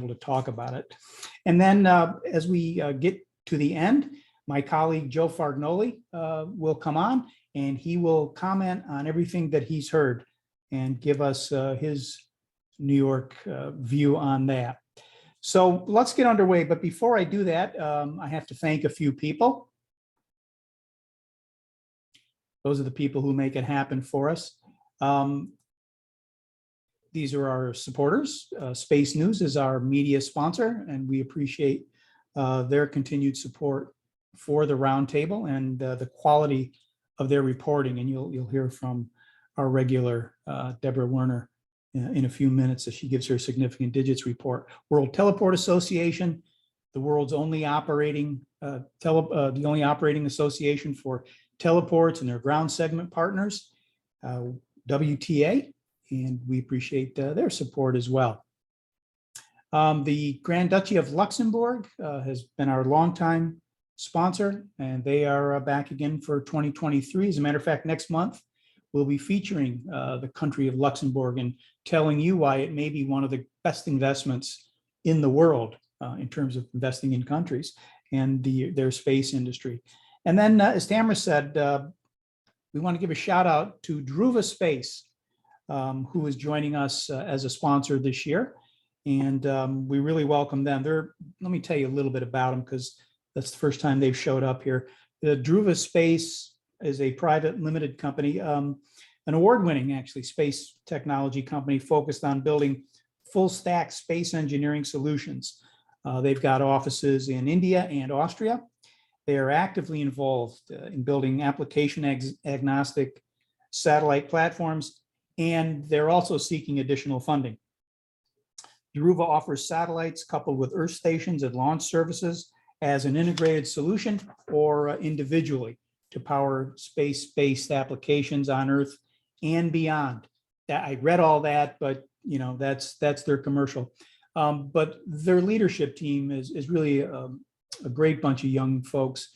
able to talk about it. And then as we get to the end, my colleague Joe Fargnoli will come on, and he will comment on everything that he's heard and give us his New York view on that. So let's get underway. But before I do that, I have to thank a few people. Those are the people who make it happen for us. These are our supporters. Space News is our media sponsor, and we appreciate their continued support for the roundtable and the quality of their reporting. And you'll hear from our regular Deborah Werner in a few minutes as she gives her significant digits report. World Teleport Association, the world's only operating the only operating association for teleports and their ground segment partners, WTA, and we appreciate their support as well. The Grand Duchy of Luxembourg has been our longtime sponsor, and they are back again for 2023. As a matter of fact, next month, we'll be featuring the country of Luxembourg and telling you why it may be one of the best investments in the world in terms of investing in countries and their space industry. And then, as Tamara said, we want to give a shout out to Druva Space, who is joining us as a sponsor this year. And we really welcome them. Let me tell you a little bit about them, because that's the first time they've showed up here. The Druva Space is a private limited company, an award-winning, actually, space technology company focused on building full-stack space engineering solutions. They've got offices in India and Austria. They are actively involved in building application agnostic satellite platforms, and they're also seeking additional funding. Druva offers satellites coupled with Earth stations and launch services as an integrated solution or individually to power space-based applications on Earth and beyond. I read all that, but that's their commercial. But their leadership team is really a great bunch of young folks.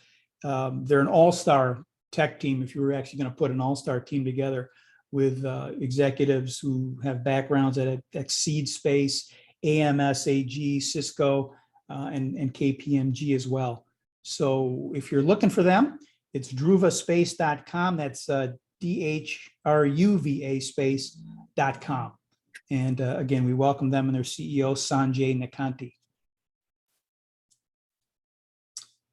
They're an all-star tech team, if you were actually going to put an all-star team together, with executives who have backgrounds at Exceed Space, AMS-AG, Cisco, and KPMG as well. So if you're looking for them, it's druvaspace.com. That's DHRUVA space.com. And again, we welcome them and their CEO, Sanjay Nikanti.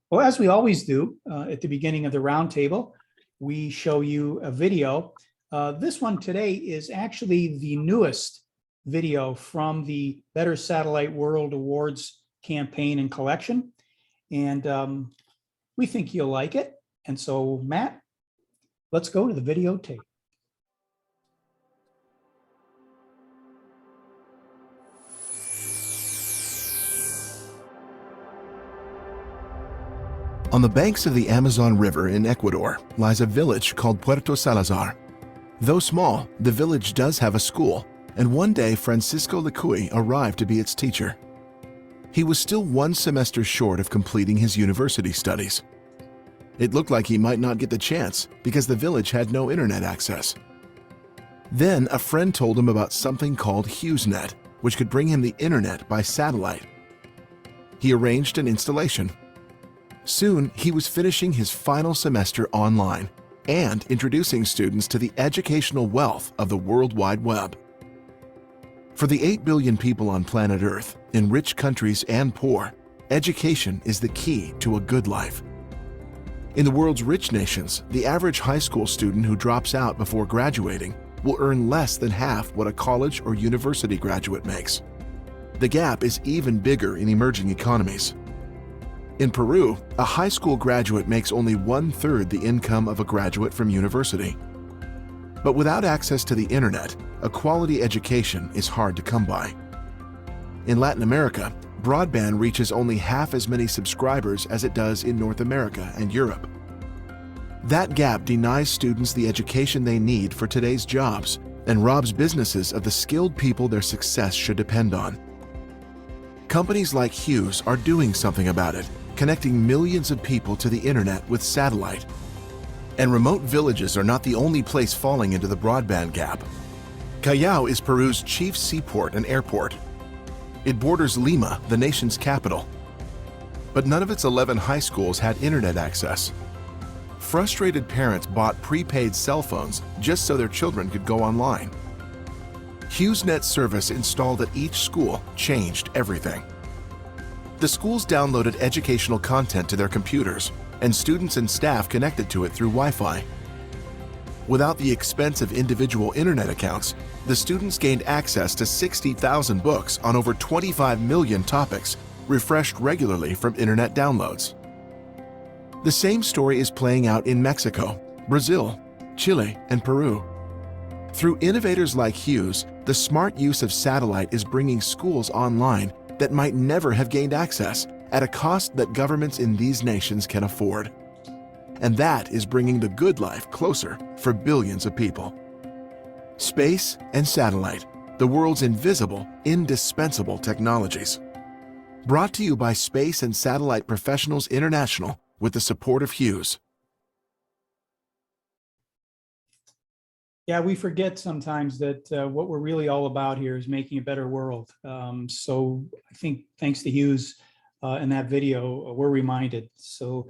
Well, as we always do at the beginning of the roundtable, we show you a video. This one today is actually the newest video from the Better Satellite World Awards campaign and collection. And we think you'll like it. And so, Matt, let's go to the videotape. On the banks of the Amazon River in Ecuador lies a village called Puerto Salazar. Though small, the village does have a school, and one day Francisco Lecuy arrived to be its teacher. He was still one semester short of completing his university studies. It looked like he might not get the chance because the village had no internet access. Then a friend told him about something called HughesNet, which could bring him the internet by satellite. He arranged an installation. Soon, he was finishing his final semester online and introducing students to the educational wealth of the World Wide Web. For the 8 billion people on planet Earth, in rich countries and poor, education is the key to a good life. In the world's rich nations, the average high school student who drops out before graduating will earn less than half what a college or university graduate makes. The gap is even bigger in emerging economies. In Peru, a high school graduate makes only 1/3 the income of a graduate from university. But without access to the internet, a quality education is hard to come by. In Latin America, broadband reaches only half as many subscribers as it does in North America and Europe. That gap denies students the education they need for today's jobs and robs businesses of the skilled people their success should depend on. Companies like Hughes are doing something about it, connecting millions of people to the internet with satellite. And remote villages are not the only place falling into the broadband gap. Callao is Peru's chief seaport and airport. It borders Lima, the nation's capital. But none of its 11 high schools had internet access. Frustrated parents bought prepaid cell phones just so their children could go online. HughesNet service installed at each school changed everything. The schools downloaded educational content to their computers, and students and staff connected to it through Wi-Fi. Without the expense of individual internet accounts, the students gained access to 60,000 books on over 25 million topics, refreshed regularly from internet downloads. The same story is playing out in Mexico, Brazil, Chile, and Peru. Through innovators like Hughes, the smart use of satellite is bringing schools online that might never have gained access at a cost that governments in these nations can afford. And that is bringing the good life closer for billions of people. Space and satellite, the world's invisible, indispensable technologies. Brought to you by Space and Satellite Professionals International with the support of Hughes. Yeah, we forget sometimes that what we're really all about here is making a better world. So I think thanks to Hughes in that video, we're reminded. So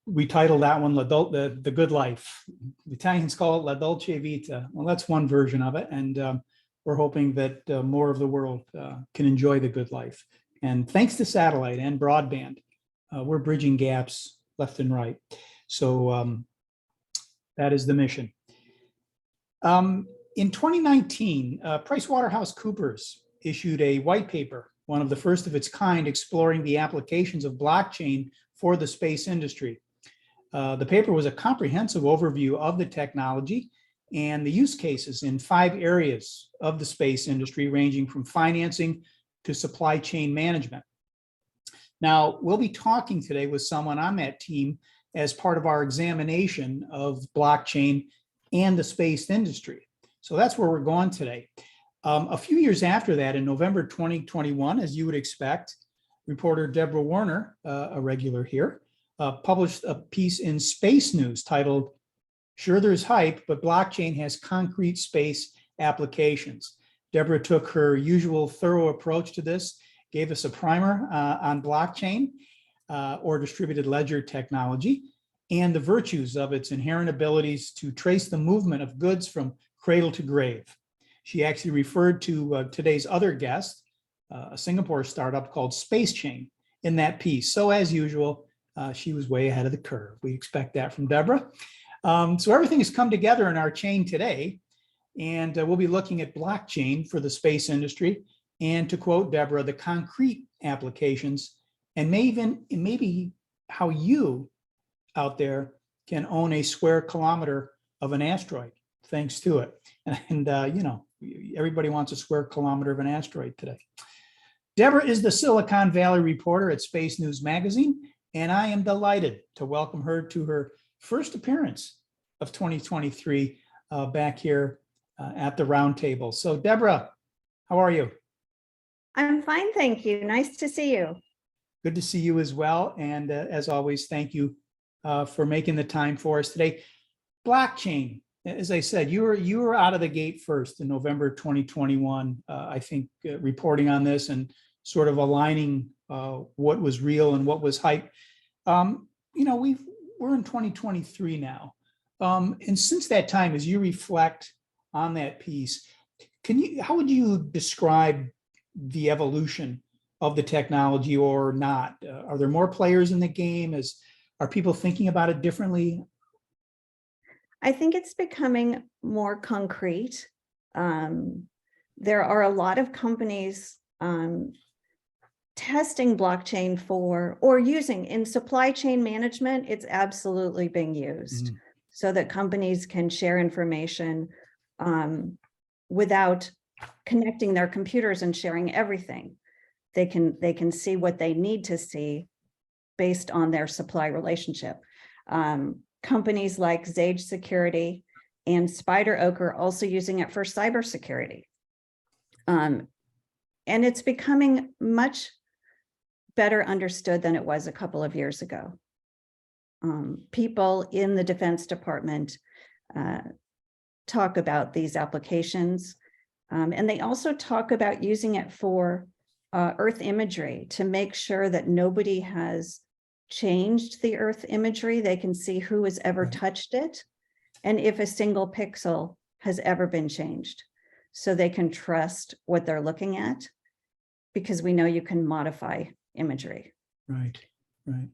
we titled that one The Good Life. The Italians call it La Dolce Vita. Well, that's one version of it. And we're hoping that more of the world can enjoy the good life. And thanks to satellite and broadband, we're bridging gaps left and right. So that is the mission. In 2019, PricewaterhouseCoopers issued a white paper, one of the first of its kind, exploring the applications of blockchain for the space industry. The paper was a comprehensive overview of the technology and the use cases in 5 areas of the space industry, ranging from financing to supply chain management. Now, we'll be talking today with someone on that team as part of our examination of blockchain and the space industry. So that's where we're going today. A few years after that, in November 2021, as you would expect, reporter Deborah Warner, a regular here, published a piece in Space News titled, "Sure, there's hype, but blockchain has concrete space applications." Deborah took her usual thorough approach to this, gave us a primer on blockchain or distributed ledger technology, and the virtues of its inherent abilities to trace the movement of goods from cradle to grave. She actually referred to today's other guest, a Singapore startup called SpaceChain, in that piece. So as usual, she was way ahead of the curve. We expect that from Deborah. So everything has come together in our chain today, and we'll be looking at blockchain for the space industry, and to quote Deborah, the concrete applications, and maybe how you out there can own a square kilometer of an asteroid thanks to it. And you know, everybody wants a square kilometer of an asteroid today. Deborah is the Silicon Valley reporter at Space News Magazine, and I am delighted to welcome her to her first appearance of 2023 back here at the roundtable. So Deborah, how are you? I'm fine, thank you. Nice to see you. Good to see you as well. And as always, thank you for making the time for us today. Blockchain, as I said, you were out of the gate first in November 2021, I think, reporting on this and sort of aligning what was real and what was hype. You know, we're in 2023 now. And since that time, as you reflect on that piece, how would you describe the evolution of the technology or not? Are there more players in the game? Are people thinking about it differently? I think it's becoming more concrete. There are a lot of companies testing blockchain for, or using in supply chain management. It's absolutely being used so that companies can share information without connecting their computers and sharing everything. They can see what they need to see based on their supply relationship. Companies like Zage Security and Spider Oak are also using it for cybersecurity. And it's becoming much better understood than it was a couple of years ago. People in the Defense Department talk about these applications, and they also talk about using it for Earth imagery to make sure that nobody has changed the Earth imagery. They can see who has ever touched it and if a single pixel has ever been changed. So they can trust what they're looking at, because we know you can modify imagery. Right, right.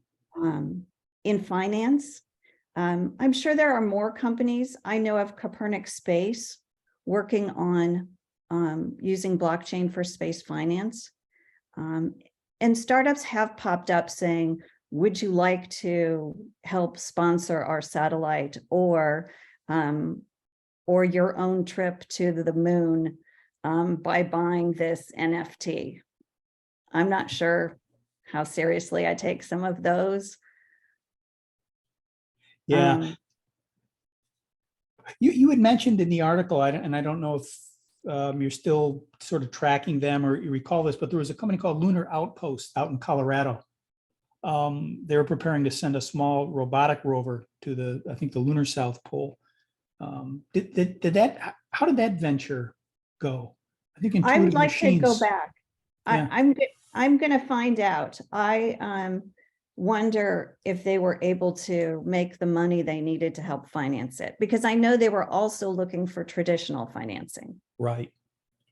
In finance, I'm sure there are more companies. I know of Copernic Space working on using blockchain for space finance. And startups have popped up saying, would you like to help sponsor our satellite or your own trip to the moon by buying this NFT? I'm not sure how seriously I take some of those. Yeah. You had mentioned in the article, and I don't know if you're still sort of tracking them or you recall this, but there was a company called Lunar Outpost out in Colorado. They were preparing to send a small robotic rover to I think the lunar South Pole. How did that venture go? I think I would Intuitive like to go Machines. back. Yeah. I'm going to find out. I wonder if they were able to make the money they needed to help finance it, because I know they were also looking for traditional financing. Right,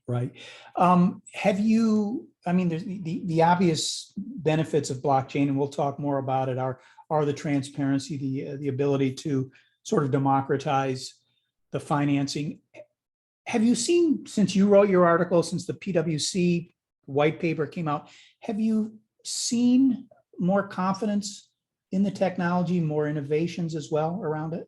right. Have you, I mean, there's the obvious benefits of blockchain, and we'll talk more about it, are the transparency, the ability to sort of democratize the financing. Have you seen, since you wrote your article, since the PwC white paper came out, have you seen more confidence in the technology, more innovations as well around it?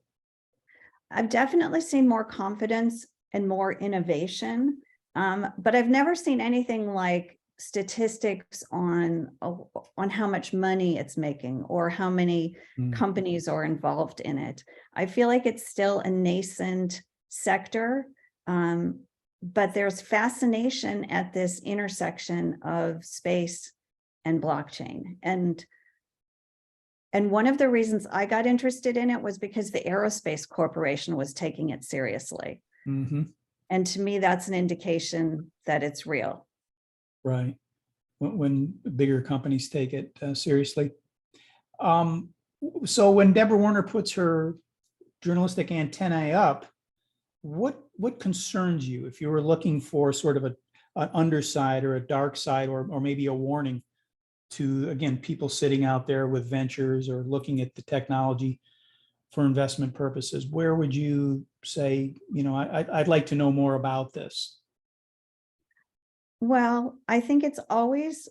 I've definitely seen more confidence and more innovation, but I've never seen anything like statistics on how much money it's making or how many companies are involved in it. I feel like it's still a nascent sector, but there's fascination at this intersection of space and blockchain. And one of the reasons I got interested in it was because the Aerospace Corporation was taking it seriously. Mm-hmm. And to me, that's an indication that it's real. Right. When bigger companies take it seriously. So when Deborah Warner puts her journalistic antennae up, what concerns you if you were looking for sort of an underside or a dark side or maybe a warning to, again, people sitting out there with ventures or looking at the technology for investment purposes? Where would you say, I'd like to know more about this? Well, I think it's always,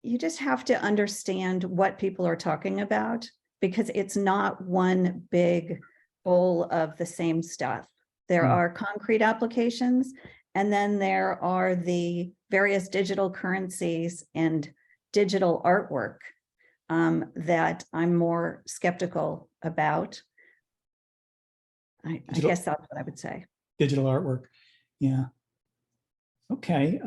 you just have to understand what people are talking about, because it's not one big bowl of the same stuff. There are concrete applications, and then there are the various digital currencies and digital artwork that I'm more skeptical about. I guess that's what I would say. Digital artwork. Yeah. Okay.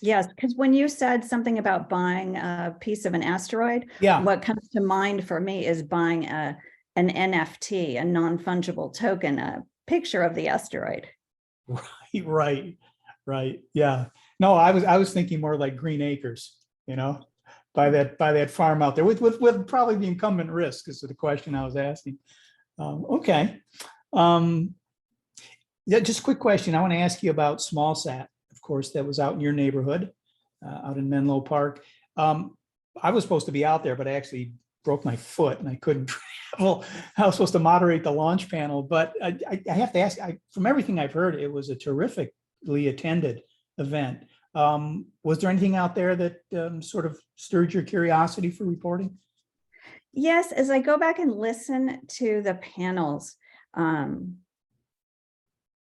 Yes, because when you said something about buying a piece of an asteroid, yeah, what comes to mind for me is buying an NFT, a non-fungible token, a picture of the asteroid. Right. Yeah. No, I was thinking more like Green Acres, by that farm out there with probably the incumbent risk is the question I was asking. Okay. Yeah, just a quick question. I want to ask you about SmallSat. Of course, that was out in your neighborhood, out in Menlo Park. I was supposed to be out there, but I actually broke my foot and I couldn't travel. I was supposed to moderate the launch panel, but I have to ask, from everything I've heard, it was a terrifically attended event. Was there anything out there that sort of stirred your curiosity for reporting? Yes, as I go back and listen to the panels,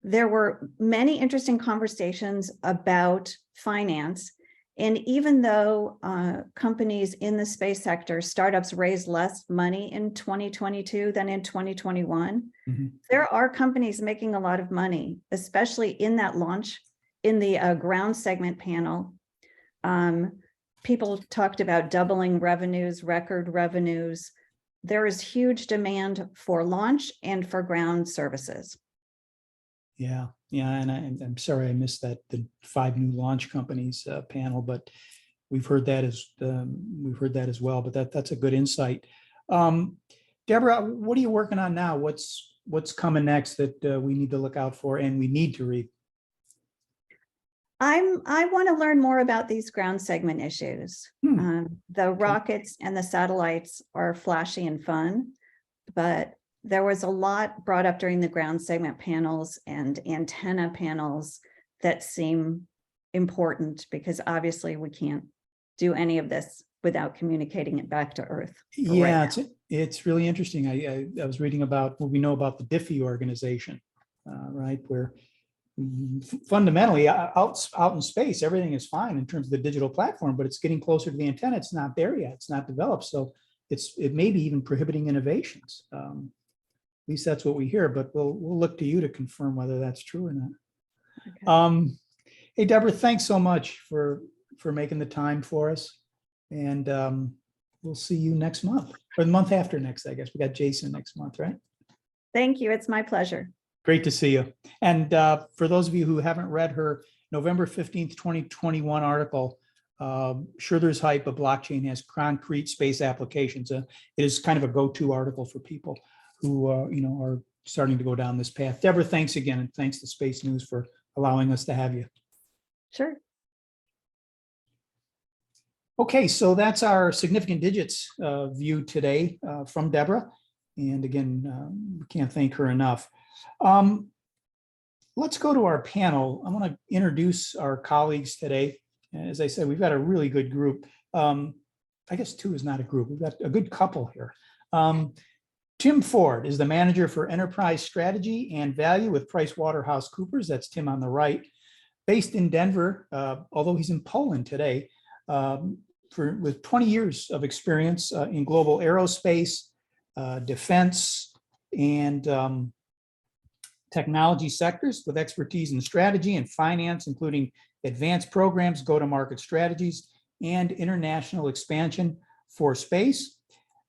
there were many interesting conversations about finance. And even though companies in the space sector, startups raised less money in 2022 than in 2021, there are companies making a lot of money, especially in that launch, in the ground segment panel. People talked about doubling revenues, record revenues. There is huge demand for launch and for ground services. Yeah. Yeah, and I'm sorry I missed the 5 new launch companies panel, but we've heard that as well. But that's a good insight. Deborah, what are you working on now? What's coming next that we need to look out for and we need to read? I want to learn more about these ground segment issues. The rockets and the satellites are flashy and fun, but there was a lot brought up during the ground segment panels and antenna panels that seem important, because obviously we can't do any of this without communicating it back to Earth. Yeah, it's really interesting. I was reading about what we know about the Diffie organization, right, where fundamentally out in space, everything is fine in terms of the digital platform, but it's getting closer to the antenna. It's not there yet. It's not developed. So it may be even prohibiting innovations. At least that's what we hear, but we'll look to you to confirm whether that's true or not. Okay. Hey, Deborah, thanks so much for making the time for us. And we'll see you next month, or the month after next, I guess. We got Jason next month, right? Thank you. It's my pleasure. Great to see you. And for those of you who haven't read her November 15th, 2021 article, Sure There's Hype, but Blockchain Has Concrete Space Applications. It is kind of a go-to article for people who are starting to go down this path. Deborah, thanks again, and thanks to Space News for allowing us to have you. Sure. Okay, so that's our significant digits view today from Deborah. And again, we can't thank her enough. Let's go to our panel. I want to introduce our colleagues today. As I said, we've got a really good group. I guess 2 is not a group. We've got a good couple here. Tim Ford is the manager for enterprise strategy and value with PricewaterhouseCoopers. That's Tim on the right. Based in Denver, although he's in Poland today, with 20 years of experience in global aerospace, defense, and technology sectors, with expertise in strategy and finance, including advanced programs, go-to-market strategies, and international expansion for space.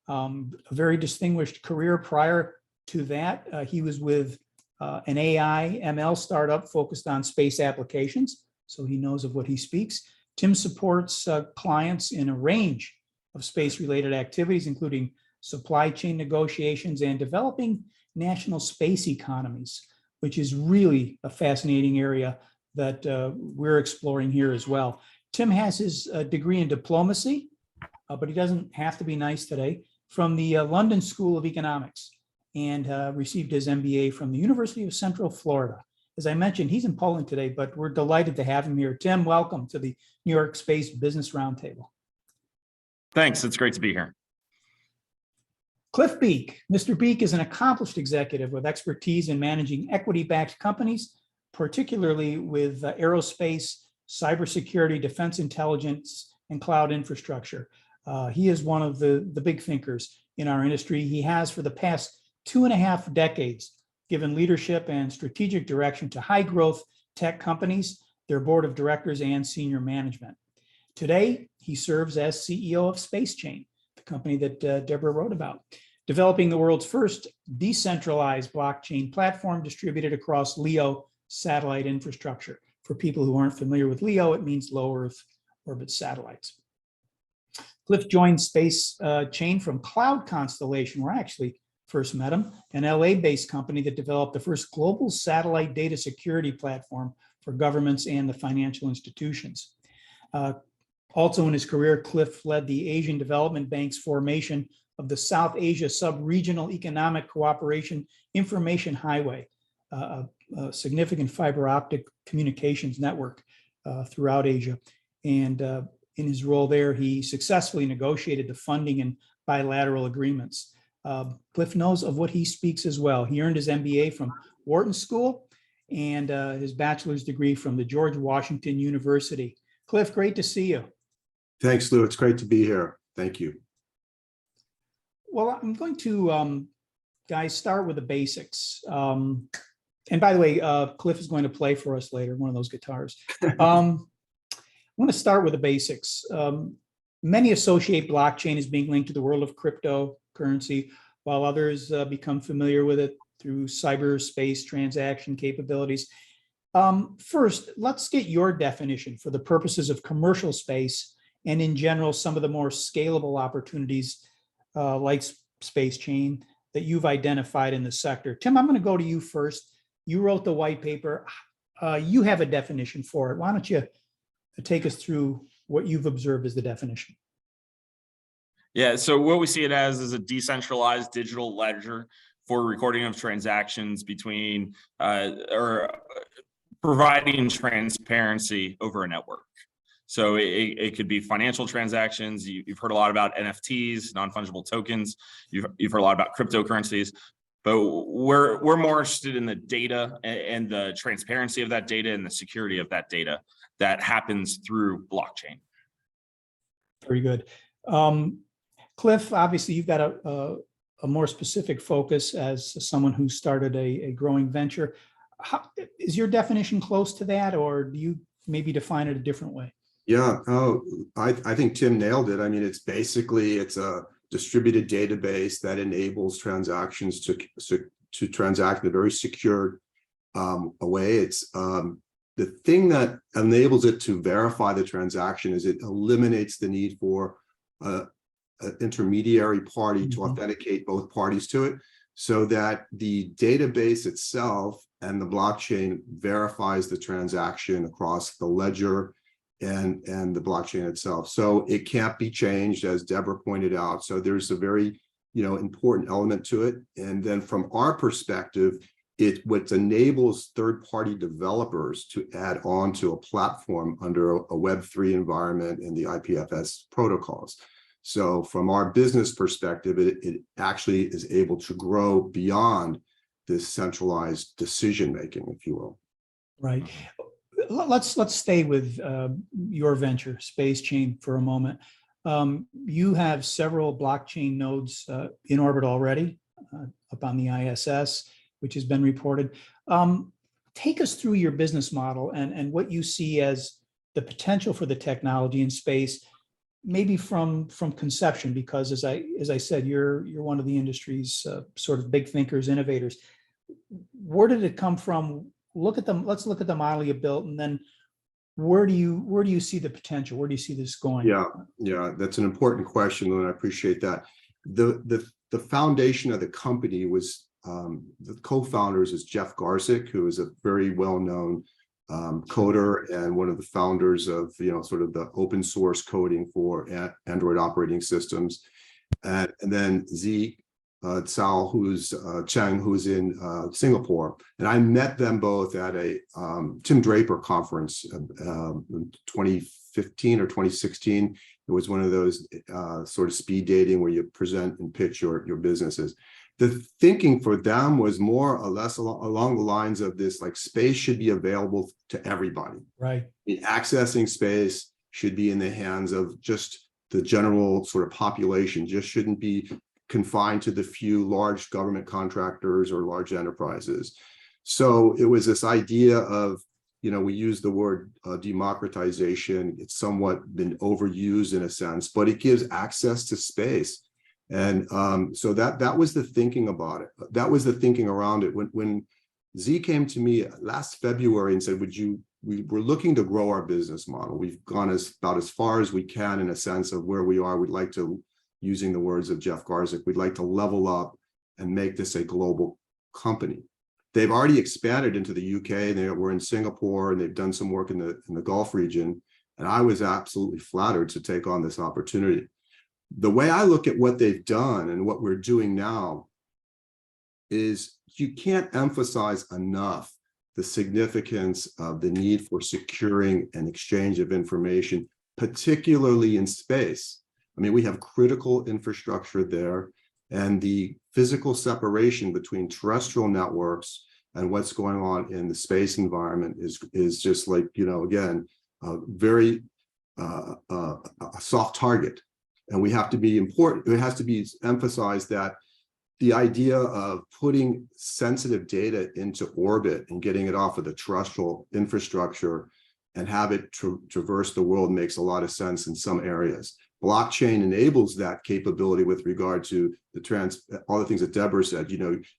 A very distinguished career prior to that. He was with an AI ML startup focused on space applications, so he knows of what he speaks. Tim supports clients in a range of space-related activities, including supply chain negotiations and developing national space economies, which is really a fascinating area that we're exploring here as well. Tim has his degree in diplomacy, but he doesn't have to be nice today, from the London School of Economics, and received his MBA from the University of Central Florida. As I mentioned, he's in Poland today, but we're delighted to have him here. Tim, welcome to the New York Space Business Roundtable. Thanks, it's great to be here. Cliff Beek. Mr. Beek is an accomplished executive with expertise in managing equity-backed companies, particularly with aerospace, cybersecurity, defense intelligence, and cloud infrastructure. He is one of the big thinkers in our industry. He has, for the past 2.5 decades, given leadership and strategic direction to high-growth tech companies, their board of directors, and senior management. Today, he serves as CEO of SpaceChain, the company that Deborah wrote about, developing the world's first decentralized blockchain platform distributed across LEO satellite infrastructure. For people who aren't familiar with LEO, it means low Earth orbit satellites. Cliff joined SpaceChain from Cloud Constellation, where I actually first met him, an LA-based company that developed the first global satellite data security platform for governments and the financial institutions. Also in his career, Cliff led the Asian Development Bank's formation of the South Asia Sub-Regional Economic Cooperation Information Highway, a significant fiber optic communications network throughout Asia. And in his role there, he successfully negotiated the funding and bilateral agreements. Cliff knows of what he speaks as well. He earned his MBA from Wharton School and his bachelor's degree from the George Washington University. Cliff, great to see you. Thanks, Lou. It's great to be here. Thank you. Well, I'm going to, guys, start with the basics. And by the way, Cliff is going to play for us later, one of those guitars. I want to start with the basics. Many associate blockchain as being linked to the world of cryptocurrency, while others become familiar with it through cyberspace transaction capabilities. First, let's get your definition for the purposes of commercial space and in general, some of the more scalable opportunities like SpaceChain that you've identified in the sector. Tim, I'm going to go to you first. You wrote the white paper. You have a definition for it. Why don't you take us through what you've observed as the definition? Yeah, so what we see it as is a decentralized digital ledger for recording of transactions between or providing transparency over a network. So it could be financial transactions. You've heard a lot about NFTs, non-fungible tokens. You've heard a lot about cryptocurrencies, but we're more interested in the data and the transparency of that data and the security of that data that happens through blockchain. Very good. Cliff, obviously you've got a more specific focus as someone who started a growing venture. Is your definition close to that, or do you maybe define it a different way? Yeah, I think Tim nailed it. I mean, it's a distributed database that enables transactions to transact in a very secure way. It's the thing that enables it to verify the transaction is it eliminates the need for an intermediary party to authenticate both parties to it, so that the database itself and the blockchain verifies the transaction across the ledger and the blockchain itself. So it can't be changed, as Deborah pointed out. So there's a very important element to it. And then from our perspective, what enables third-party developers to add on to a platform under a Web3 environment and the IPFS protocols. So from our business perspective, it actually is able to grow beyond this centralized decision-making, if you will. Right. Let's stay with your venture, SpaceChain, for a moment. You have several blockchain nodes in orbit already up on the ISS, which has been reported. Take us through your business model and what you see as the potential for the technology in space, maybe from conception, because as I said, you're one of the industry's sort of big thinkers, innovators. Where did it come from? Let's look at the model you built, and then where do you see the potential? Where do you see this going? Yeah, that's an important question, and I appreciate that. The foundation of the company was the co-founders is Jeff Garzik, who is a very well-known coder and one of the founders of sort of the open source coding for Android operating systems, and then Tsao, Cheng, who's in Singapore. And I met them both at a Tim Draper conference in 2015 or 2016. It was one of those sort of speed dating where you present and pitch your businesses. The thinking for them was more or less along the lines of this, like, space should be available to everybody. Right. Accessing space should be in the hands of just the general sort of population, just shouldn't be confined to the few large government contractors or large enterprises. So it was this idea of, we use the word democratization. It's somewhat been overused in a sense, but it gives access to space. And so that was the thinking about it. That was the thinking around it. When Z came to me last February and said, we're looking to grow our business model. We've gone about as far as we can in a sense of where we are. We'd like to, using the words of Jeff Garzik, we'd like to level up and make this a global company. They've already expanded into the UK. They were in Singapore, and they've done some work in the Gulf region. And I was absolutely flattered to take on this opportunity. The way I look at what they've done and what we're doing now is you can't emphasize enough the significance of the need for securing an exchange of information, particularly in space. I mean, we have critical infrastructure there, and the physical separation between terrestrial networks and what's going on in the space environment is just like, again, a very a soft target. And we have to be important. It has to be emphasized that the idea of putting sensitive data into orbit and getting it off of the terrestrial infrastructure and have it traverse the world makes a lot of sense in some areas. Blockchain enables that capability with regard to all the things that Deborah said.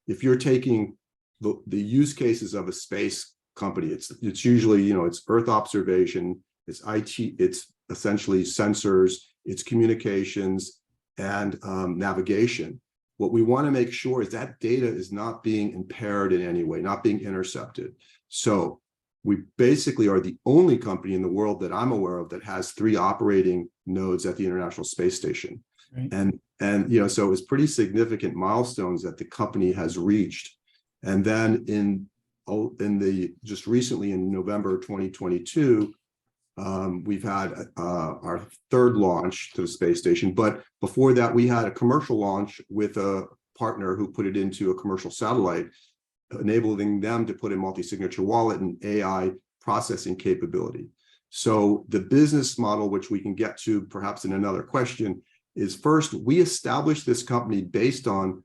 If you're taking the use cases of a space company. It's usually, it's Earth observation, it's IT, it's essentially sensors, it's communications and navigation. What we want to make sure is that data is not being impaired in any way, not being intercepted. So we basically are the only company in the world that I'm aware of that has 3 operating nodes at the International Space Station. Right. And so it was pretty significant milestones that the company has reached. And then just recently in November 2022, we've had our 3rd launch to the space station. But before that, we had a commercial launch with a partner who put it into a commercial satellite, enabling them to put in multi-signature wallet and AI processing capability. So the business model, which we can get to perhaps in another question, is first, we established this company based on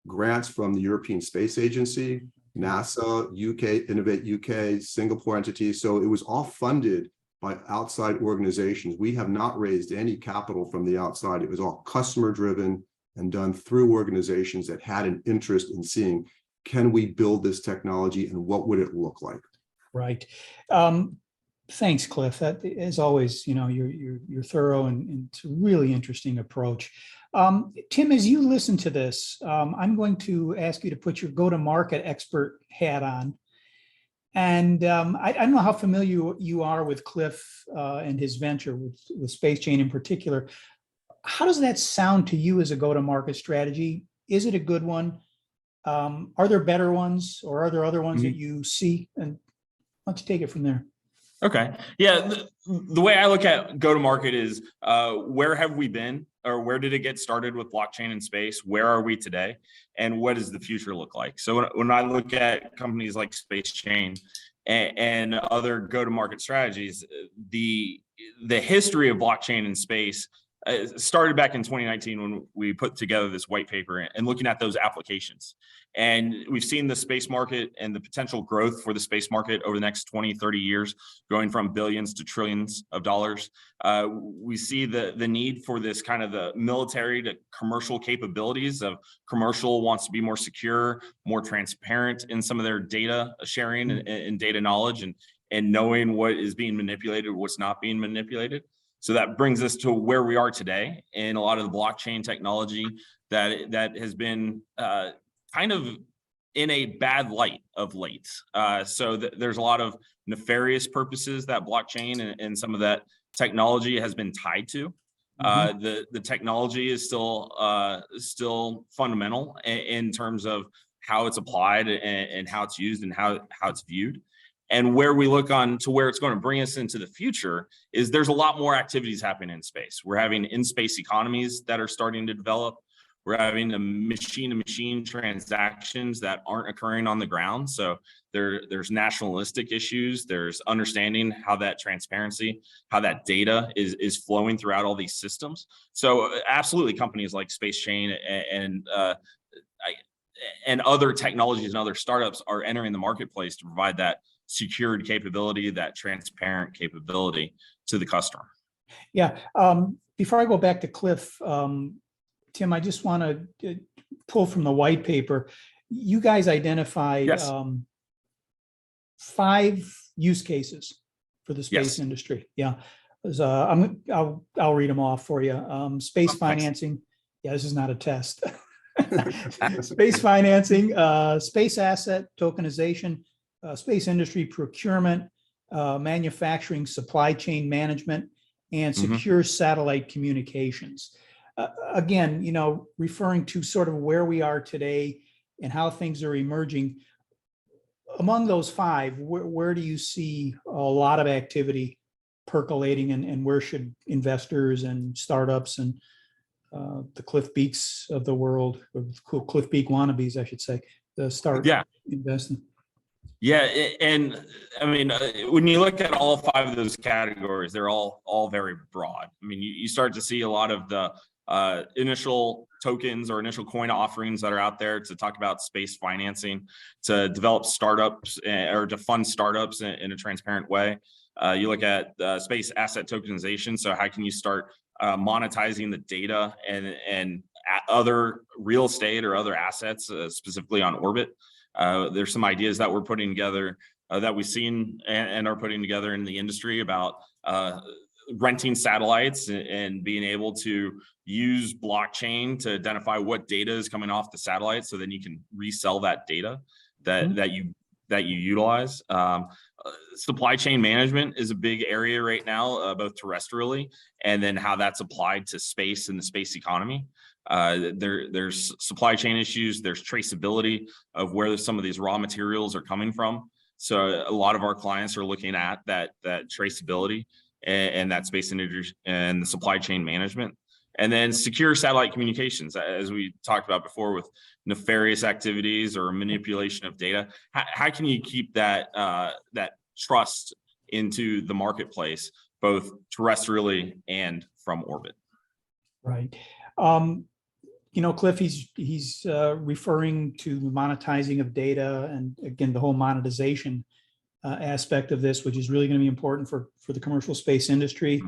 grants from the European Space Agency, NASA, UK, Innovate UK, Singapore entities. So it was all funded by outside organizations. We have not raised any capital from the outside. It was all customer driven and done through organizations that had an interest in seeing, can we build this technology and what would it look like? Right. Thanks, Cliff. That, as always, you're thorough and it's a really interesting approach. Tim, as you listen to this, I'm going to ask you to put your go-to-market expert hat on. And I don't know how familiar you are with Cliff and his venture with SpaceChain in particular. How does that sound to you as a go-to-market strategy? Is it a good one? Are there better ones, or are there other ones that you see? And let's take it from there. Okay. Yeah. The way I look at go-to-market is where have we been, or where did it get started with blockchain and space? Where are we today? And what does the future look like? So when I look at companies like SpaceChain and other go-to-market strategies, the history of blockchain and space started back in 2019 when we put together this white paper and looking at those applications. And we've seen the space market and the potential growth for the space market over the next 20, 30 years, going from billions to trillions of dollars. We see the need for this kind of the military to commercial capabilities of commercial wants to be more secure, more transparent in some of their data sharing and data knowledge and knowing what is being manipulated, what's not being manipulated. So that brings us to where we are today in a lot of the blockchain technology that has been kind of in a bad light of late. So there's a lot of nefarious purposes that blockchain and some of that technology has been tied to. The technology is still fundamental in terms of how it's applied and how it's used and how it's viewed. And where we look on to where it's going to bring us into the future is there's a lot more activities happening in space. We're having in-space economies that are starting to develop. We're having the machine-to-machine transactions that aren't occurring on the ground. So there's nationalistic issues. There's understanding how that transparency, how that data is flowing throughout all these systems. So absolutely, companies like SpaceChain and other technologies and other startups are entering the marketplace to provide that secured capability, that transparent capability to the customer. Yeah. Before I go back to Cliff, Tim, I just want to pull from the white paper. You guys identified 5 use cases for the space industry. Yeah. I'll read them off for you. Space financing. Yeah, this is not a test. Space financing, space asset tokenization, space industry procurement, manufacturing, supply chain management, and secure satellite communications. Again, referring to sort of where we are today and how things are emerging. Among those 5, where do you see a lot of activity percolating, and where should investors and startups and the Cliff Beeks of the world, or Cliff Beek wannabes, I should say, start investing? Yeah, and I mean, when you look at all 5 of those categories, they're all very broad. I mean, you start to see a lot of the initial tokens or initial coin offerings that are out there to talk about space financing, to develop startups or to fund startups in a transparent way. You look at space asset tokenization. So how can you start monetizing the data and other real estate or other assets, specifically on orbit? There's some ideas that we're putting together that we've seen and are putting together in the industry about renting satellites and being able to use blockchain to identify what data is coming off the satellite, so then you can resell that data that you utilize. Supply chain management is a big area right now, both terrestrially and then how that's applied to space and the space economy. There's supply chain issues, there's traceability of where some of these raw materials are coming from. So a lot of our clients are looking at that traceability and that space industry and the supply chain management. And then secure satellite communications, as we talked about before, with nefarious activities or manipulation of data. How can you keep that trust into the marketplace, both terrestrially and from orbit? Right. Cliff, he's referring to the monetizing of data, and again, the whole monetization aspect of this, which is really going to be important for the commercial space industry.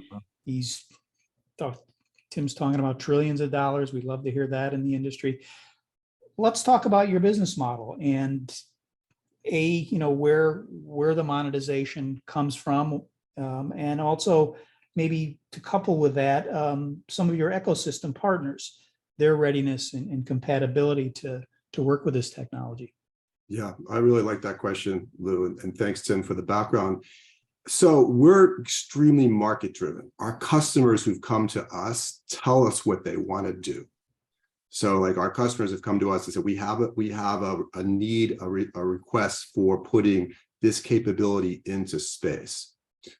Tim's talking about trillions of dollars. We'd love to hear that in the industry. Let's talk about your business model and where the monetization comes from, and also maybe to couple with that, some of your ecosystem partners, their readiness and compatibility to work with this technology. Yeah, I really like that question, Lou, and thanks, Tim, for the background. So we're extremely market driven. Our customers who've come to us tell us what they want to do. So like our customers have come to us and said, we have a need, a request for putting this capability into space.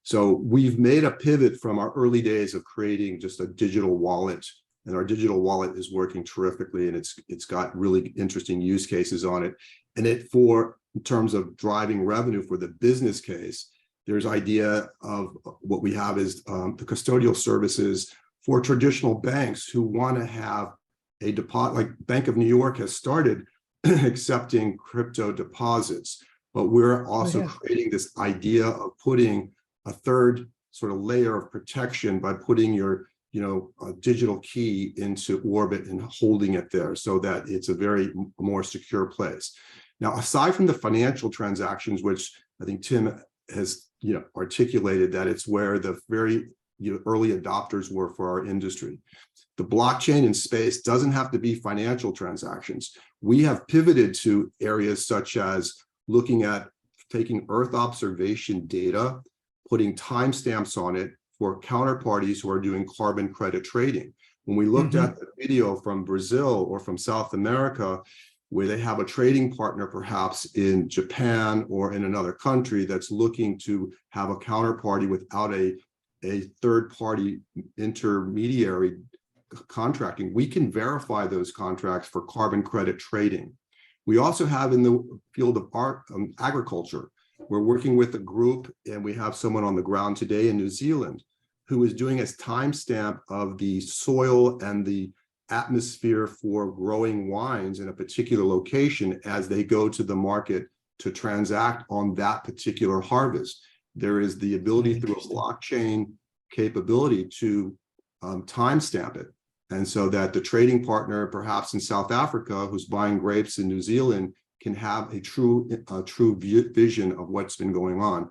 So we've made a pivot from our early days of creating just a digital wallet, and our digital wallet is working terrifically, and it's got really interesting use cases on it. And in terms of driving revenue for the business case, there's idea of what we have is the custodial services for traditional banks who want to have a deposit, like Bank of New York has started accepting crypto deposits, but we're also creating this idea of putting a third sort of layer of protection by putting your a digital key into orbit and holding it there so that it's a very more secure place. Now, aside from the financial transactions, which I think Tim has articulated that it's where the very early adopters were for our industry. The blockchain in space doesn't have to be financial transactions. We have pivoted to areas such as looking at taking Earth observation data, putting timestamps on it for counterparties who are doing carbon credit trading. When we looked at the video from Brazil or from South America, where they have a trading partner perhaps in Japan or in another country that's looking to have a counterparty without a third-party intermediary contracting, we can verify those contracts for carbon credit trading. We also have in the field of agriculture, we're working with a group, and we have someone on the ground today in New Zealand who is doing a timestamp of the soil and the atmosphere for growing wines in a particular location as they go to the market to transact on that particular harvest. There is the ability through a blockchain capability to timestamp it. And so that the trading partner, perhaps in South Africa, who's buying grapes in New Zealand, can have a true vision of what's been going on.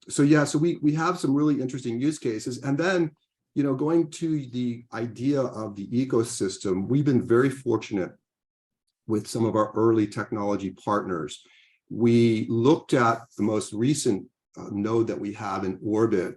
So we have some really interesting use cases. And then going to the idea of the ecosystem, we've been very fortunate with some of our early technology partners. We looked at the most recent node that we have in orbit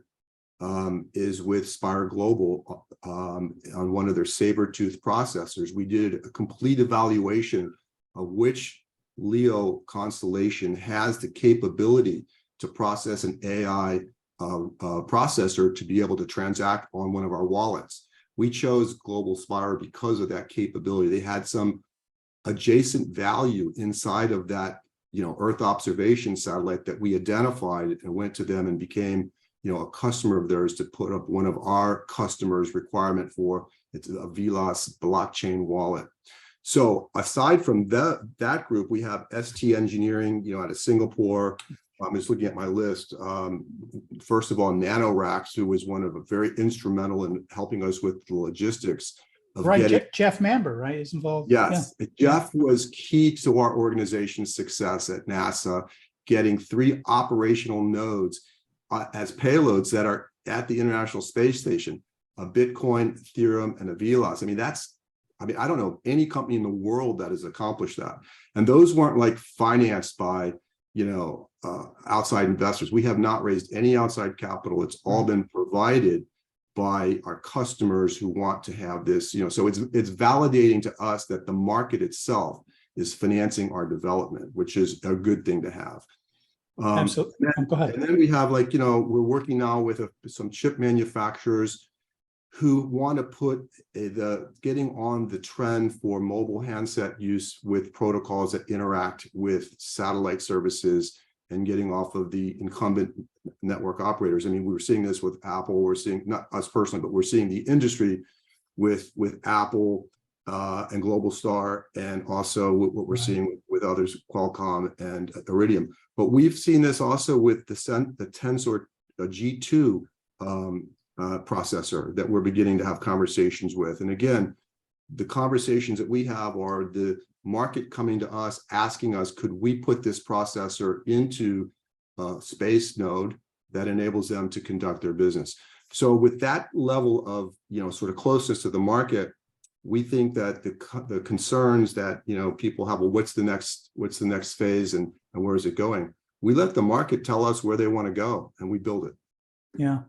is with Spire Global on one of their saber-tooth processors. We did a complete evaluation of which LEO constellation has the capability to process an AI processor to be able to transact on one of our wallets. We chose Global Spire because of that capability. They had some adjacent value inside of that, Earth observation satellite that we identified and went to them and became, a customer of theirs to put up one of our customers' requirement for it's a VLOS blockchain wallet. So aside from that group, we have ST Engineering, out of Singapore. I'm just looking at my list. First of all, NanoRacks, who was one of very instrumental in helping us with the logistics of getting. Jeff Mamber, right, is involved. Yes, yeah. Jeff was key to our organization's success at NASA. getting 3 operational nodes as payloads that are at the International Space Station, a Bitcoin, Ethereum, and a VLOS. I don't know any company in the world that has accomplished that. And those weren't like financed by, outside investors. We have not raised any outside capital. It's all been provided by our customers who want to have this, so it's validating to us that the market itself is financing our development, which is a good thing to have. Absolutely. Go ahead. And then we have we're working now with some chip manufacturers who want to put getting on the trend for mobile handset use with protocols that interact with satellite services and getting off of the incumbent network operators. We were seeing this with Apple. We're seeing, not us personally, but we're seeing the industry with Apple and Globalstar, and also what we're seeing with others, Qualcomm and Iridium. But we've seen this also with the Tensor G2 processor that we're beginning to have conversations with. And again, the conversations that we have are the market coming to us, asking us, could we put this processor into a space node that enables them to conduct their business? So with that level of, sort of closeness to the market, we think that the concerns that, people have, well, what's the next phase and where is it going? We let the market tell us where they want to go, and we build it. Yeah.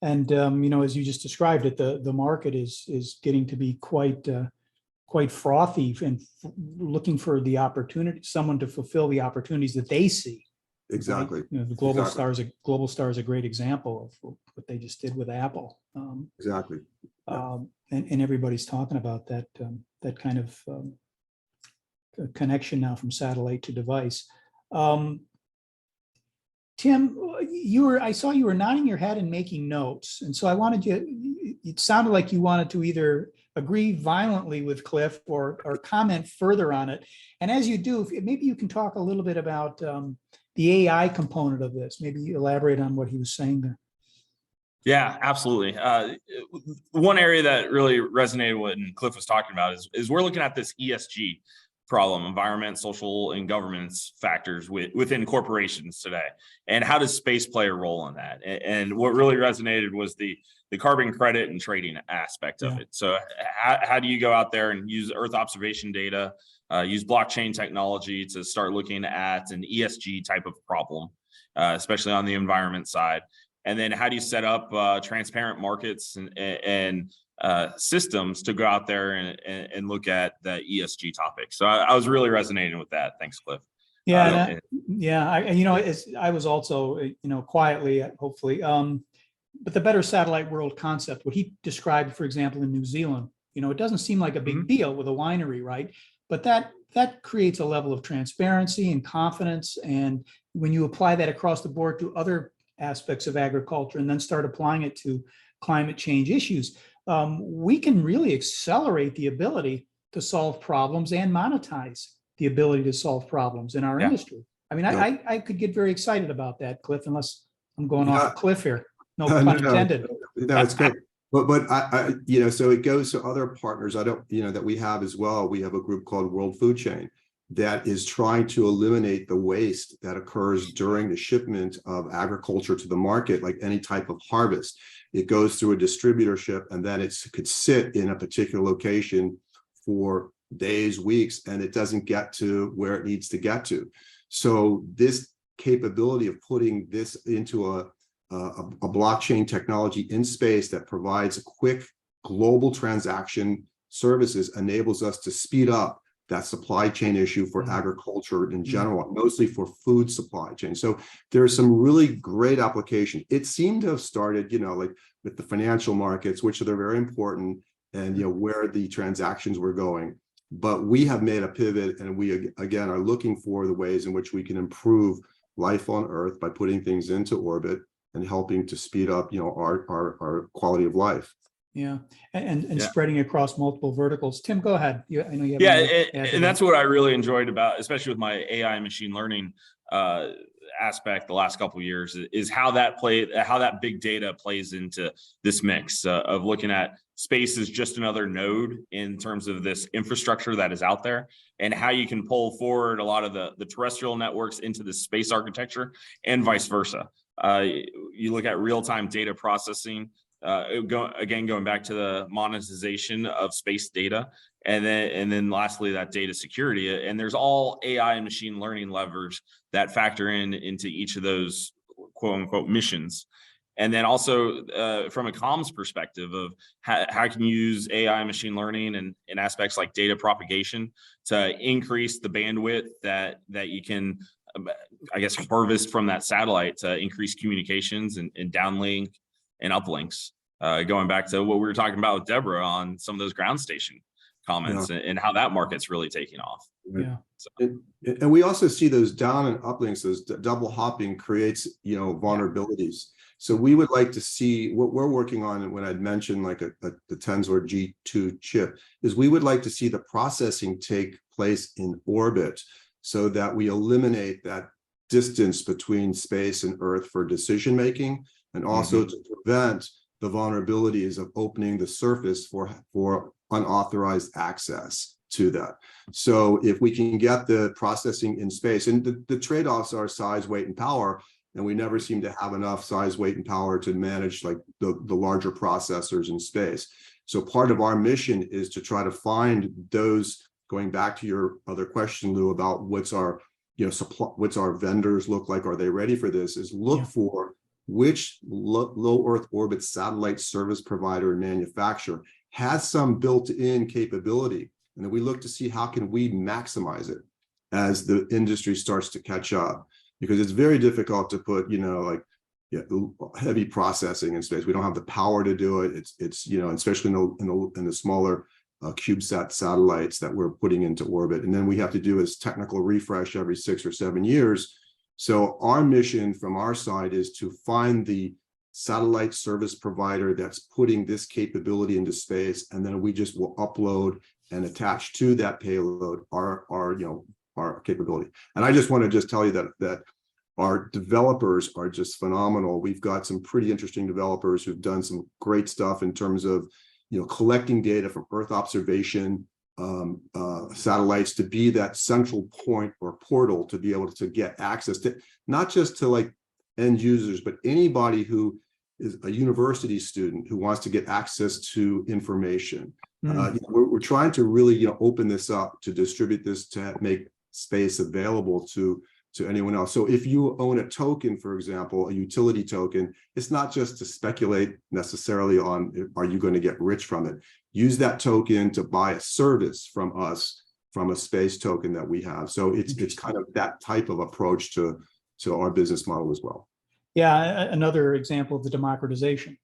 And, as you just described it, the market is getting to be quite frothy and looking for the opportunity, someone to fulfill the opportunities that they see. Exactly. Right? The Globalstar is a great example of what they just did with Apple. Exactly. And everybody's talking about that kind of connection now from satellite to device. Tim, I saw you were nodding your head and making notes. And so I wanted you, it sounded like you wanted to either agree violently with Cliff or comment further on it. And as you do, maybe you can talk a little bit about the AI component of this. Maybe elaborate on what he was saying there. Yeah, absolutely. One area that really resonated with what Cliff was talking about is we're looking at this ESG problem, environment, social, and governance factors within corporations today. And how does space play a role in that? And what really resonated was the carbon credit and trading aspect of it. So how do you go out there and use Earth observation data, use blockchain technology to start looking at an ESG type of problem, especially on the environment side? And then how do you set up transparent markets and systems to go out there and look at the ESG topic? So I was really resonating with that. Thanks, Cliff. Yeah, I was also, quietly, hopefully, but the better satellite world concept, what he described, for example, in New Zealand, it doesn't seem like a big deal with a winery, right? But that creates a level of transparency and confidence. And when you apply that across the board to other aspects of agriculture and then start applying it to climate change issues, we can really accelerate the ability to solve problems and monetize the ability to solve problems in our industry. I could get very excited about that, Cliff, unless I'm going off a cliff here. No pun intended. No, it's good. But I so it goes to other partners. That we have as well. We have a group called World Food Chain that is trying to eliminate the waste that occurs during the shipment of agriculture to the market, like any type of harvest. It goes through a distributorship, and then it could sit in a particular location for days, weeks, and it doesn't get to where it needs to get to. So this capability of putting this into a blockchain technology in space that provides quick global transaction services enables us to speed up that supply chain issue for agriculture in general, mostly for food supply chain. So there's some really great application. It seemed to have started, like with the financial markets, which are very important, and where the transactions were going. But we have made a pivot, and we again are looking for the ways in which we can improve life on Earth by putting things into orbit and helping to speed up, our quality of life. Yeah, and Yeah. spreading across multiple verticals. Tim, go ahead. I know you have. Yeah, more to add to and that. that's what I really enjoyed about, especially with my AI and machine learning aspect the last couple of years, is how that big data plays into this mix of looking at space as just another node in terms of this infrastructure that is out there, and how you can pull forward a lot of the terrestrial networks into the space architecture and vice versa. You look at real-time data processing, going back to the monetization of space data, and then lastly, that data security. And there's all AI and machine learning levers that factor into each of those quote unquote missions. And then also from a comms perspective of how can you use AI and machine learning and in aspects like data propagation to increase the bandwidth that you can, I guess, harvest from that satellite to increase communications and downlink and uplinks. Going back to what we were talking about with Deborah on some of those ground station comments, and how that market's really taking off. Yeah. So. And we also see those down and uplinks, those double hopping creates, vulnerabilities. So we would like to see what we're working on. And when I'd mentioned like the Tensor G2 chip, is we would like to see the processing take place in orbit so that we eliminate that distance between space and Earth for decision making, and also to prevent the vulnerabilities of opening the surface for unauthorized access to that. So if we can get the processing in space, and the trade-offs are size, weight, and power, and we never seem to have enough size, weight, and power to manage like the larger processors in space. So part of our mission is to try to find those, going back to your other question, Lou, about what's our vendors look like, are they ready for this, is look for which low Earth orbit satellite service provider and manufacturer has some built-in capability. And then we look to see how can we maximize it as the industry starts to catch up, because it's very difficult to put, heavy processing in space. We don't have the power to do it. It's especially in the smaller CubeSat satellites that we're putting into orbit. And then we have to do is technical refresh every 6 or 7 years. So our mission from our side is to find the satellite service provider that's putting this capability into space, and then we just will upload and attach to that payload our capability. And I just want to tell you that our developers are just phenomenal. We've got some pretty interesting developers who've done some great stuff in terms of collecting data from Earth observation satellites to be that central point or portal to be able to get access to, not just to like end users, but anybody who is a university student who wants to get access to information. We're trying to really open this up to distribute this, to make space available to anyone else. So if you own a token, for example, a utility token, it's not just to speculate necessarily on are you going to get rich from it. Use that token to buy a service from us, from a space token that we have. So it's kind of that type of approach to our business model as well. Yeah, another example of the democratization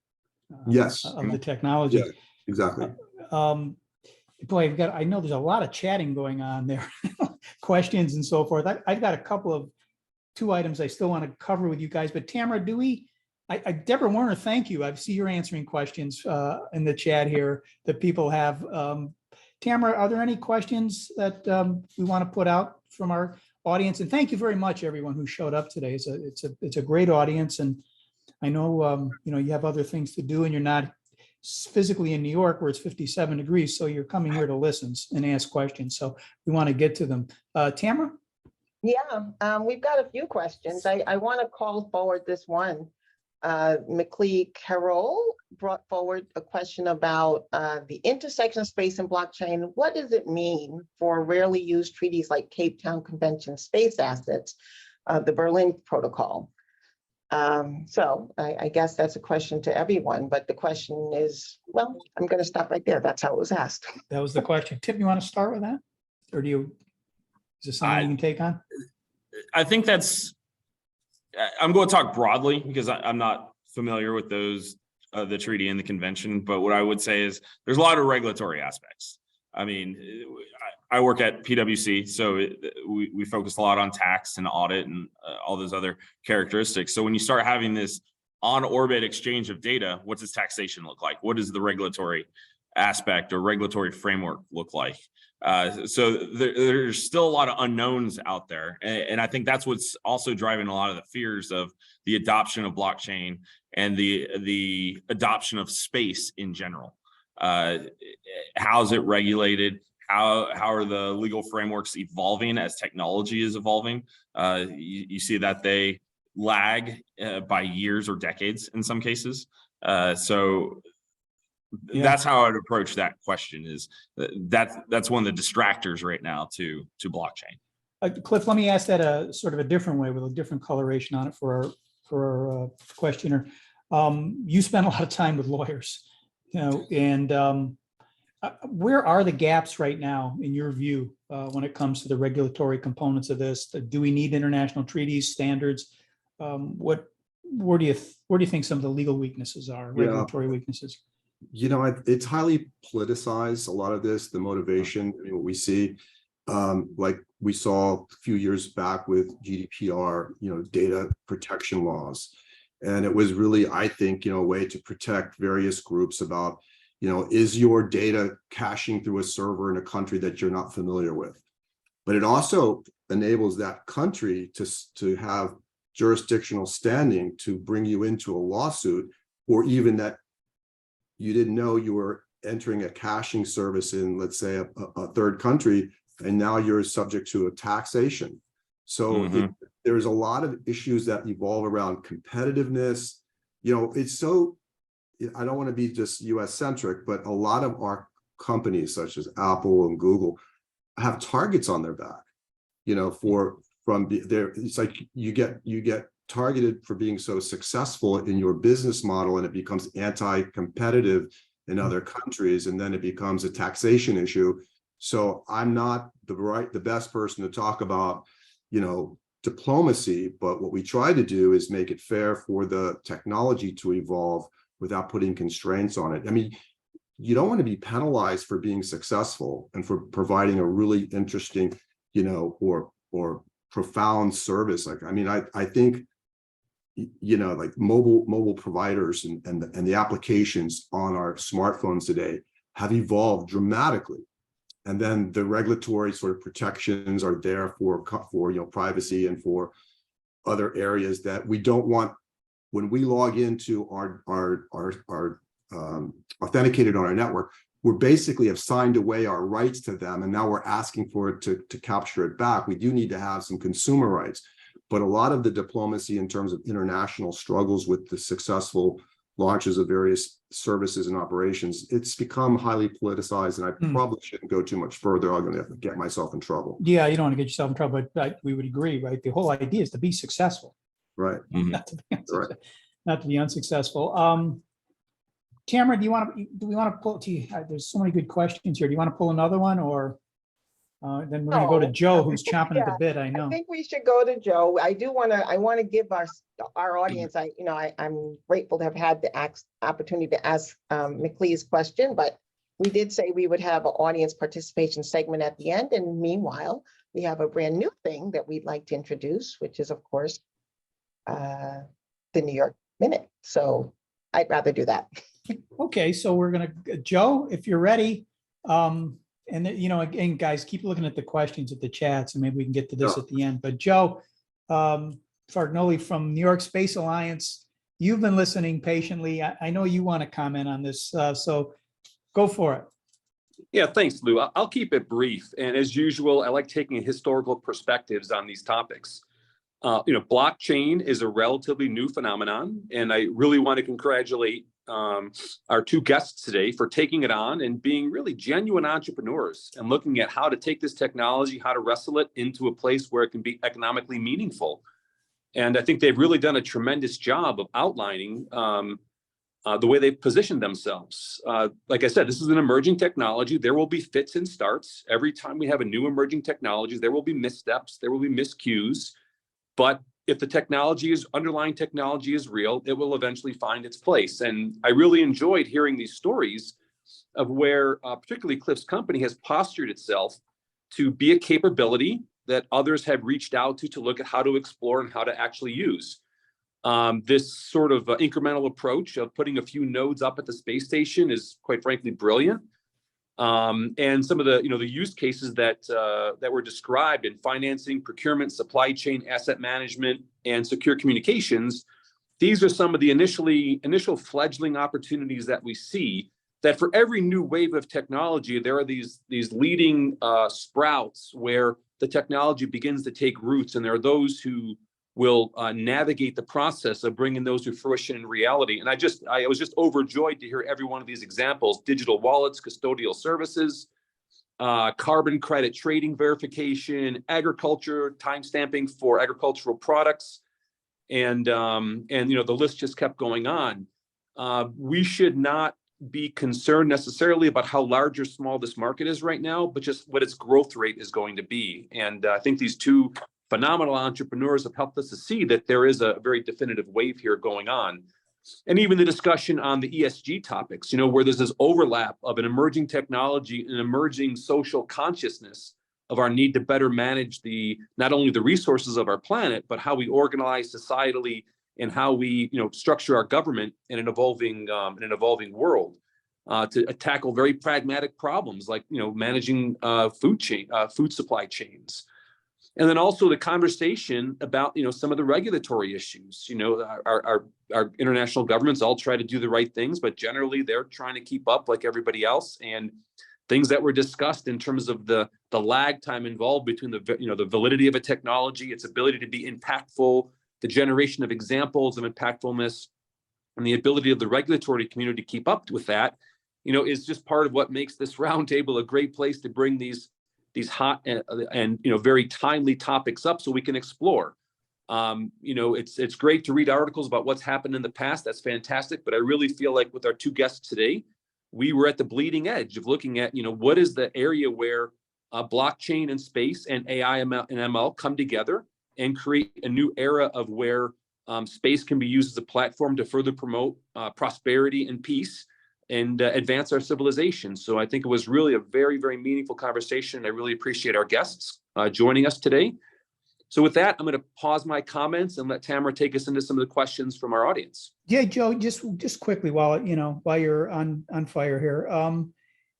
of the technology. Yeah, exactly. Boy, I know there's a lot of chatting going on there, questions and so forth. I've got two items I still want to cover with you guys, but Tamara, Deborah Warner, thank you. I see you're answering questions in the chat here that people have. Tamara, are there any questions that we want to put out from our audience? And thank you very much, everyone who showed up today. It's a great audience, and I know you have other things to do, and you're not physically in New York where it's 57 degrees, so you're coming here to listen and ask questions. So we want to get to them. Tamara? Yeah, we've got a few questions. I want to call forward this one. McLeod Carroll brought forward a question about the intersection of space and blockchain. What does it mean for rarely used treaties like Cape Town Convention space assets, the Berlin Protocol? So I guess that's a question to everyone, but the question is, well, I'm going to stop right there. That's how it was asked. That was the question. Tim, you want to start with that? Or is this something you can take on? I think I'm going to talk broadly because I'm not familiar with those, the treaty and the convention, but what I would say is there's a lot of regulatory aspects. I mean, I work at PwC, so we focus a lot on tax and audit and all those other characteristics. So when you start having this on-orbit exchange of data, what does taxation look like? What does the regulatory aspect or regulatory framework look like? So there's still a lot of unknowns out there. And I think that's what's also driving a lot of the fears of the adoption of blockchain and the adoption of space in general. How's it regulated? How are the legal frameworks evolving as technology is evolving? You see that they lag by years or decades in some cases. So that's how I'd approach that question. Is that's one of the distractors right now to blockchain. Cliff, let me ask that a sort of a different way with a different coloration on it for our questioner. You spend a lot of time with lawyers, and where are the gaps right now in your view when it comes to the regulatory components of this? Do we need international treaties, standards? Where do you think some of the legal weaknesses are, regulatory weaknesses? It's highly politicized, a lot of this, the motivation. What we see, like we saw a few years back with GDPR, data protection laws. And it was really, I think, a way to protect various groups about, is your data caching through a server in a country that you're not familiar with? But it also enables that country to have jurisdictional standing to bring you into a lawsuit, or even that you didn't know you were entering a caching service in, let's say, a third country, and now you're subject to a taxation. So there's a lot of issues that evolve around competitiveness. It's so, I don't want to be just US centric, but a lot of our companies such as Apple and Google have targets on their back, it's like you get targeted for being so successful in your business model, and it becomes anti-competitive in other countries, and then it becomes a taxation issue. So I'm not the best person to talk about, diplomacy, but what we try to do is make it fair for the technology to evolve without putting constraints on it. I mean, you don't want to be penalized for being successful and for providing a really interesting, or profound service. Like, I think, like mobile providers and the applications on our smartphones today have evolved dramatically. And then the regulatory sort of protections are there for privacy and for other areas that we don't want. When we log into our authenticated on our network, we're basically have signed away our rights to them, and now we're asking for it to capture it back. We do need to have some consumer rights, but a lot of the diplomacy in terms of international struggles with the successful launches of various services and operations, it's become highly politicized, and I probably shouldn't go too much further. I'm going to have to get myself in trouble. Yeah, you don't want to get yourself in trouble, but we would agree, right? The whole idea is to be successful, right? Not to be unsuccessful. Tamara, do we want to pull? There's so many good questions here. Do you want to pull another one, or then we're going to go to Joe, who's chomping at the bit? I know. I think we should go to Joe. I want to give our audience. I'm grateful to have had the opportunity to ask McLee's question, but we did say we would have an audience participation segment at the end. And meanwhile, we have a brand new thing that we'd like to introduce, which is, of course, the New York Minute. So I'd rather do that. Okay, so we're going to, Joe, if you're ready. And again, guys, keep looking at the questions at the chats, and maybe we can get to this at the end. But Joe Fargnoli from New York Space Alliance, you've been listening patiently. I know you want to comment on this, so go for it. Yeah, thanks, Lou. I'll keep it brief. And as usual, I like taking historical perspectives on these topics. Blockchain is a relatively new phenomenon, and I really want to congratulate our two guests today for taking it on and being really genuine entrepreneurs and looking at how to take this technology, how to wrestle it into a place where it can be economically meaningful. And I think they've really done a tremendous job of outlining the way they've positioned themselves. Like I said, this is an emerging technology. There will be fits and starts. Every time we have a new emerging technology, there will be missteps, there will be miscues. But if the underlying technology is real, it will eventually find its place. And I really enjoyed hearing these stories of where particularly Cliff's company has postured itself to be a capability that others have reached out to look at how to explore and how to actually use. This sort of incremental approach of putting a few nodes up at the space station is quite frankly brilliant. And some of the, the use cases that were described in financing, procurement, supply chain, asset management, and secure communications, these are some of the initial fledgling opportunities that we see, that for every new wave of technology, there are these leading sprouts where the technology begins to take roots, and there are those who will navigate the process of bringing those to fruition in reality. And I was just overjoyed to hear every one of these examples: digital wallets, custodial services, carbon credit trading verification, agriculture, timestamping for agricultural products, and the list just kept going on. We should not be concerned necessarily about how large or small this market is right now, but just what its growth rate is going to be. And I think these two phenomenal entrepreneurs have helped us to see that there is a very definitive wave here going on. And even the discussion on the ESG topics, where there's this overlap of an emerging technology and emerging social consciousness of our need to better manage not only the resources of our planet, but how we organize societally and how we structure our government in an evolving world to tackle very pragmatic problems like managing food supply chains. And then also the conversation about some of the regulatory issues. Our international governments all try to do the right things, but generally they're trying to keep up like everybody else. And things that were discussed in terms of the lag time involved between the validity of a technology, its ability to be impactful, the generation of examples of impactfulness, and the ability of the regulatory community to keep up with that, is just part of what makes this roundtable a great place to bring these hot and very timely topics up so we can explore. It's great to read articles about what's happened in the past. That's fantastic. But I really feel like with our two guests today, we were at the bleeding edge of looking at, what is the area where blockchain and space and AI and ML come together and create a new era of where space can be used as a platform to further promote prosperity and peace and advance our civilization. So I think it was really a very, very meaningful conversation. I really appreciate our guests joining us today. So with that, I'm going to pause my comments and let Tamara take us into some of the questions from our audience. Yeah, Joe, just quickly while you're on fire here,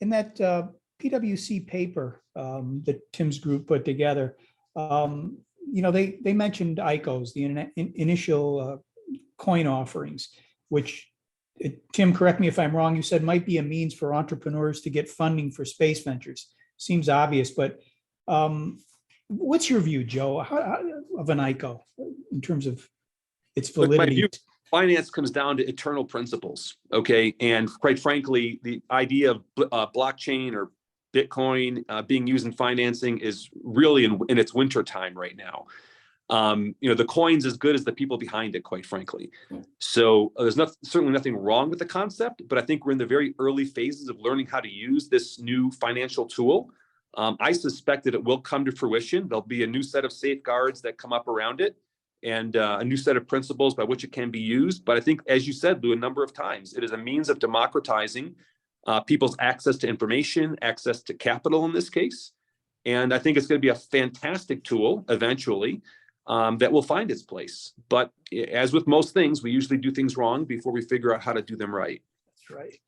in that PwC paper that Tim's group put together, they mentioned ICOs, the initial coin offerings, which Tim, correct me if I'm wrong, you said might be a means for entrepreneurs to get funding for space ventures. Seems obvious, but what's your view, Joe, of an ICO in terms of its validity? Look, finance comes down to eternal principles, okay? And quite frankly, the idea of blockchain or Bitcoin being used in financing is really in its winter time right now. The coin's as good as the people behind it, quite frankly. So there's certainly nothing wrong with the concept, but I think we're in the very early phases of learning how to use this new financial tool. I suspect that it will come to fruition. There'll be a new set of safeguards that come up around it and a new set of principles by which it can be used. But I think, as you said, Lou, a number of times, it is a means of democratizing people's access to information, access to capital in this case. And I think it's going to be a fantastic tool eventually that will find its place. But as with most things, we usually do things wrong before we figure out how to do them right. That's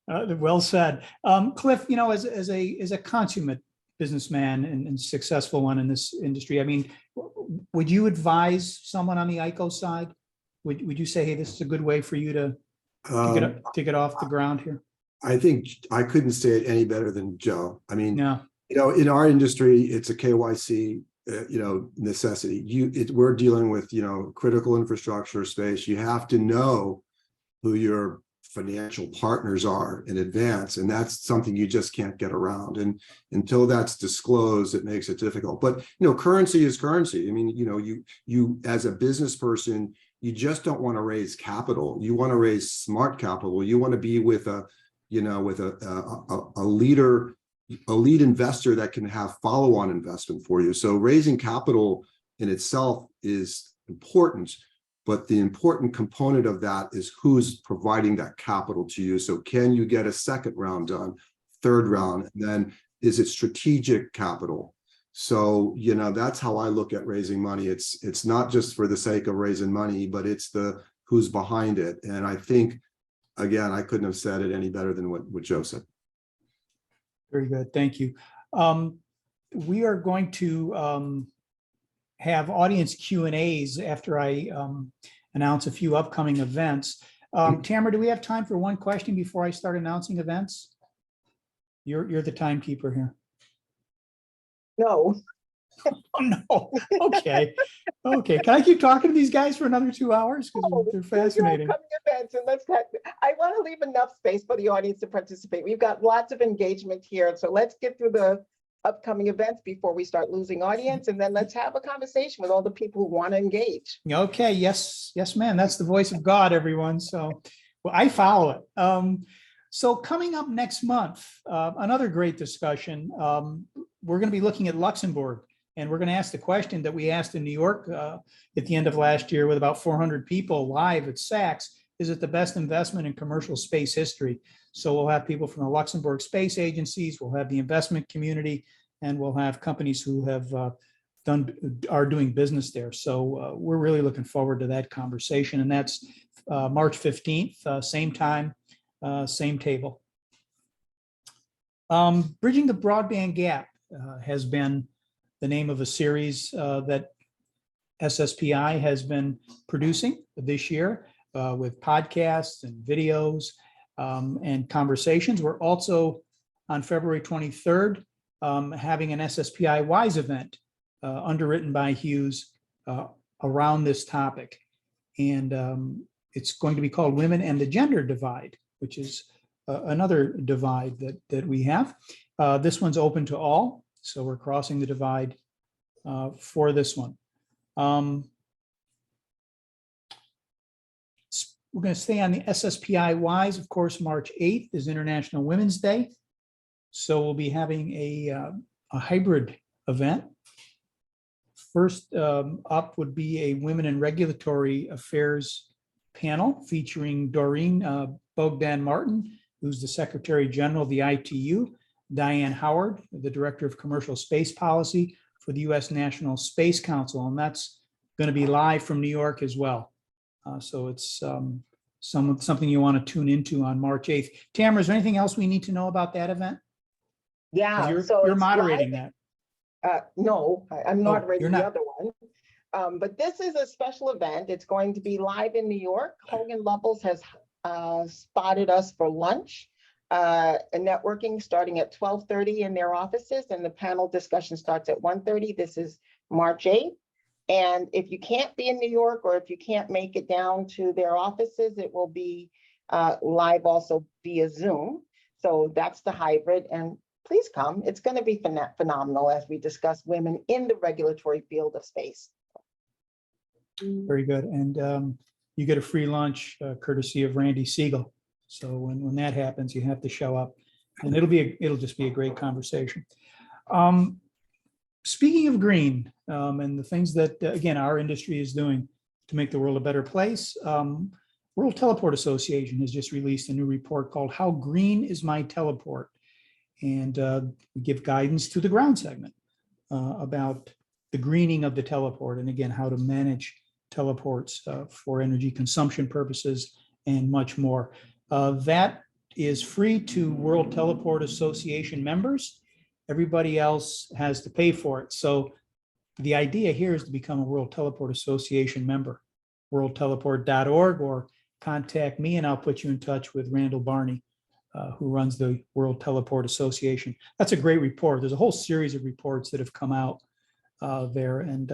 right. Well said. Cliff, as a consummate businessman and successful one in this industry, I mean, would you advise someone on the ICO side? Would you say, hey, this is a good way for you to get off the ground here? I think I couldn't say it any better than Joe. I mean, no. In our industry, it's a KYC, necessity. We're dealing with, critical infrastructure space. You have to know who your financial partners are in advance, and that's something you just can't get around. And until that's disclosed, it makes it difficult. But currency is currency. I mean, you as a business person, you just don't want to raise capital. You want to raise smart capital. You want to be with a lead investor that can have follow-on investment for you. So raising capital in itself is important, but the important component of that is who's providing that capital to you. So can you get a second round done, third round, and then is it strategic capital? So, you know, that's how I look at raising money. It's not just for the sake of raising money, but it's the who's behind it. And I think, again, I couldn't have said it any better than what Joe said. Very good. Thank you. We are going to have audience Q&As after I announce a few upcoming events. Tamara, do we have time for one question before I start announcing events? You're the timekeeper here. No. Oh, no. Okay. Okay. Can I keep talking to these guys for another 2 hours? Because they're fascinating. Upcoming events, and I want to leave enough space for the audience to participate. We've got lots of engagement here. So let's get through the upcoming events before we start losing audience. And then let's have a conversation with all the people who want to engage. Okay. Yes. Yes, ma'am. That's the voice of God, everyone. So, well, I follow it. So coming up next month, another great discussion. We're going to be looking at Luxembourg, and we're going to ask the question that we asked in New York at the end of last year with about 400 people live at SACS. Is it the best investment in commercial space history? So we'll have people from the Luxembourg space agencies, we'll have the investment community, and we'll have companies who have are doing business there. So we're really looking forward to that conversation, and that's March 15th, same time, same table. Bridging the Broadband Gap has been the name of a series that SSPI has been producing this year with podcasts and videos and conversations. We're also on February 23rd having an SSPI WISE event underwritten by Hughes around this topic. And it's going to be called Women and the Gender Divide, which is another divide that we have. This one's open to all, so we're crossing the divide for this one. We're going to stay on the SSPI WISE. Of course, March 8th is International Women's Day. So we'll be having a hybrid event. First up would be a Women in Regulatory Affairs panel featuring Doreen Bogdan-Martin, who's the Secretary General of the ITU, Diane Howard, the Director of Commercial Space Policy for the U.S. National Space Council, and that's going to be live from New York as well. So it's something you want to tune into on March 8th. Tamara, is there anything else we need to know about that event? Yeah, You're moderating that. No, I'm not you're the not. other one. But this is a special event. It's going to be live in New York. Hogan Lovells has spotted us for lunch, a networking starting at 12:30 in their offices, and the panel discussion starts at 1:30. This is March 8th. And if you can't be in New York, or if you can't make it down to their offices, it will be live also via Zoom. So that's the hybrid, and please come. It's going to be phenomenal as we discuss women in the regulatory field of space. Very good. And you get a free lunch courtesy of Randy Siegel. So when that happens, you have to show up, and it'll just be a great conversation. Speaking of green and the things that, again, our industry is doing to make the world a better place, World Teleport Association has just released a new report called How Green is My Teleport? And we give guidance to the ground segment about the greening of the teleport, and again, how to manage teleports for energy consumption purposes and much more. That is free to World Teleport Association members. Everybody else has to pay for it. So the idea here is to become a World Teleport Association member, worldteleport.org, or contact me and I'll put you in touch with Randall Barney, who runs the World Teleport Association. That's a great report. There's a whole series of reports that have come out there. And,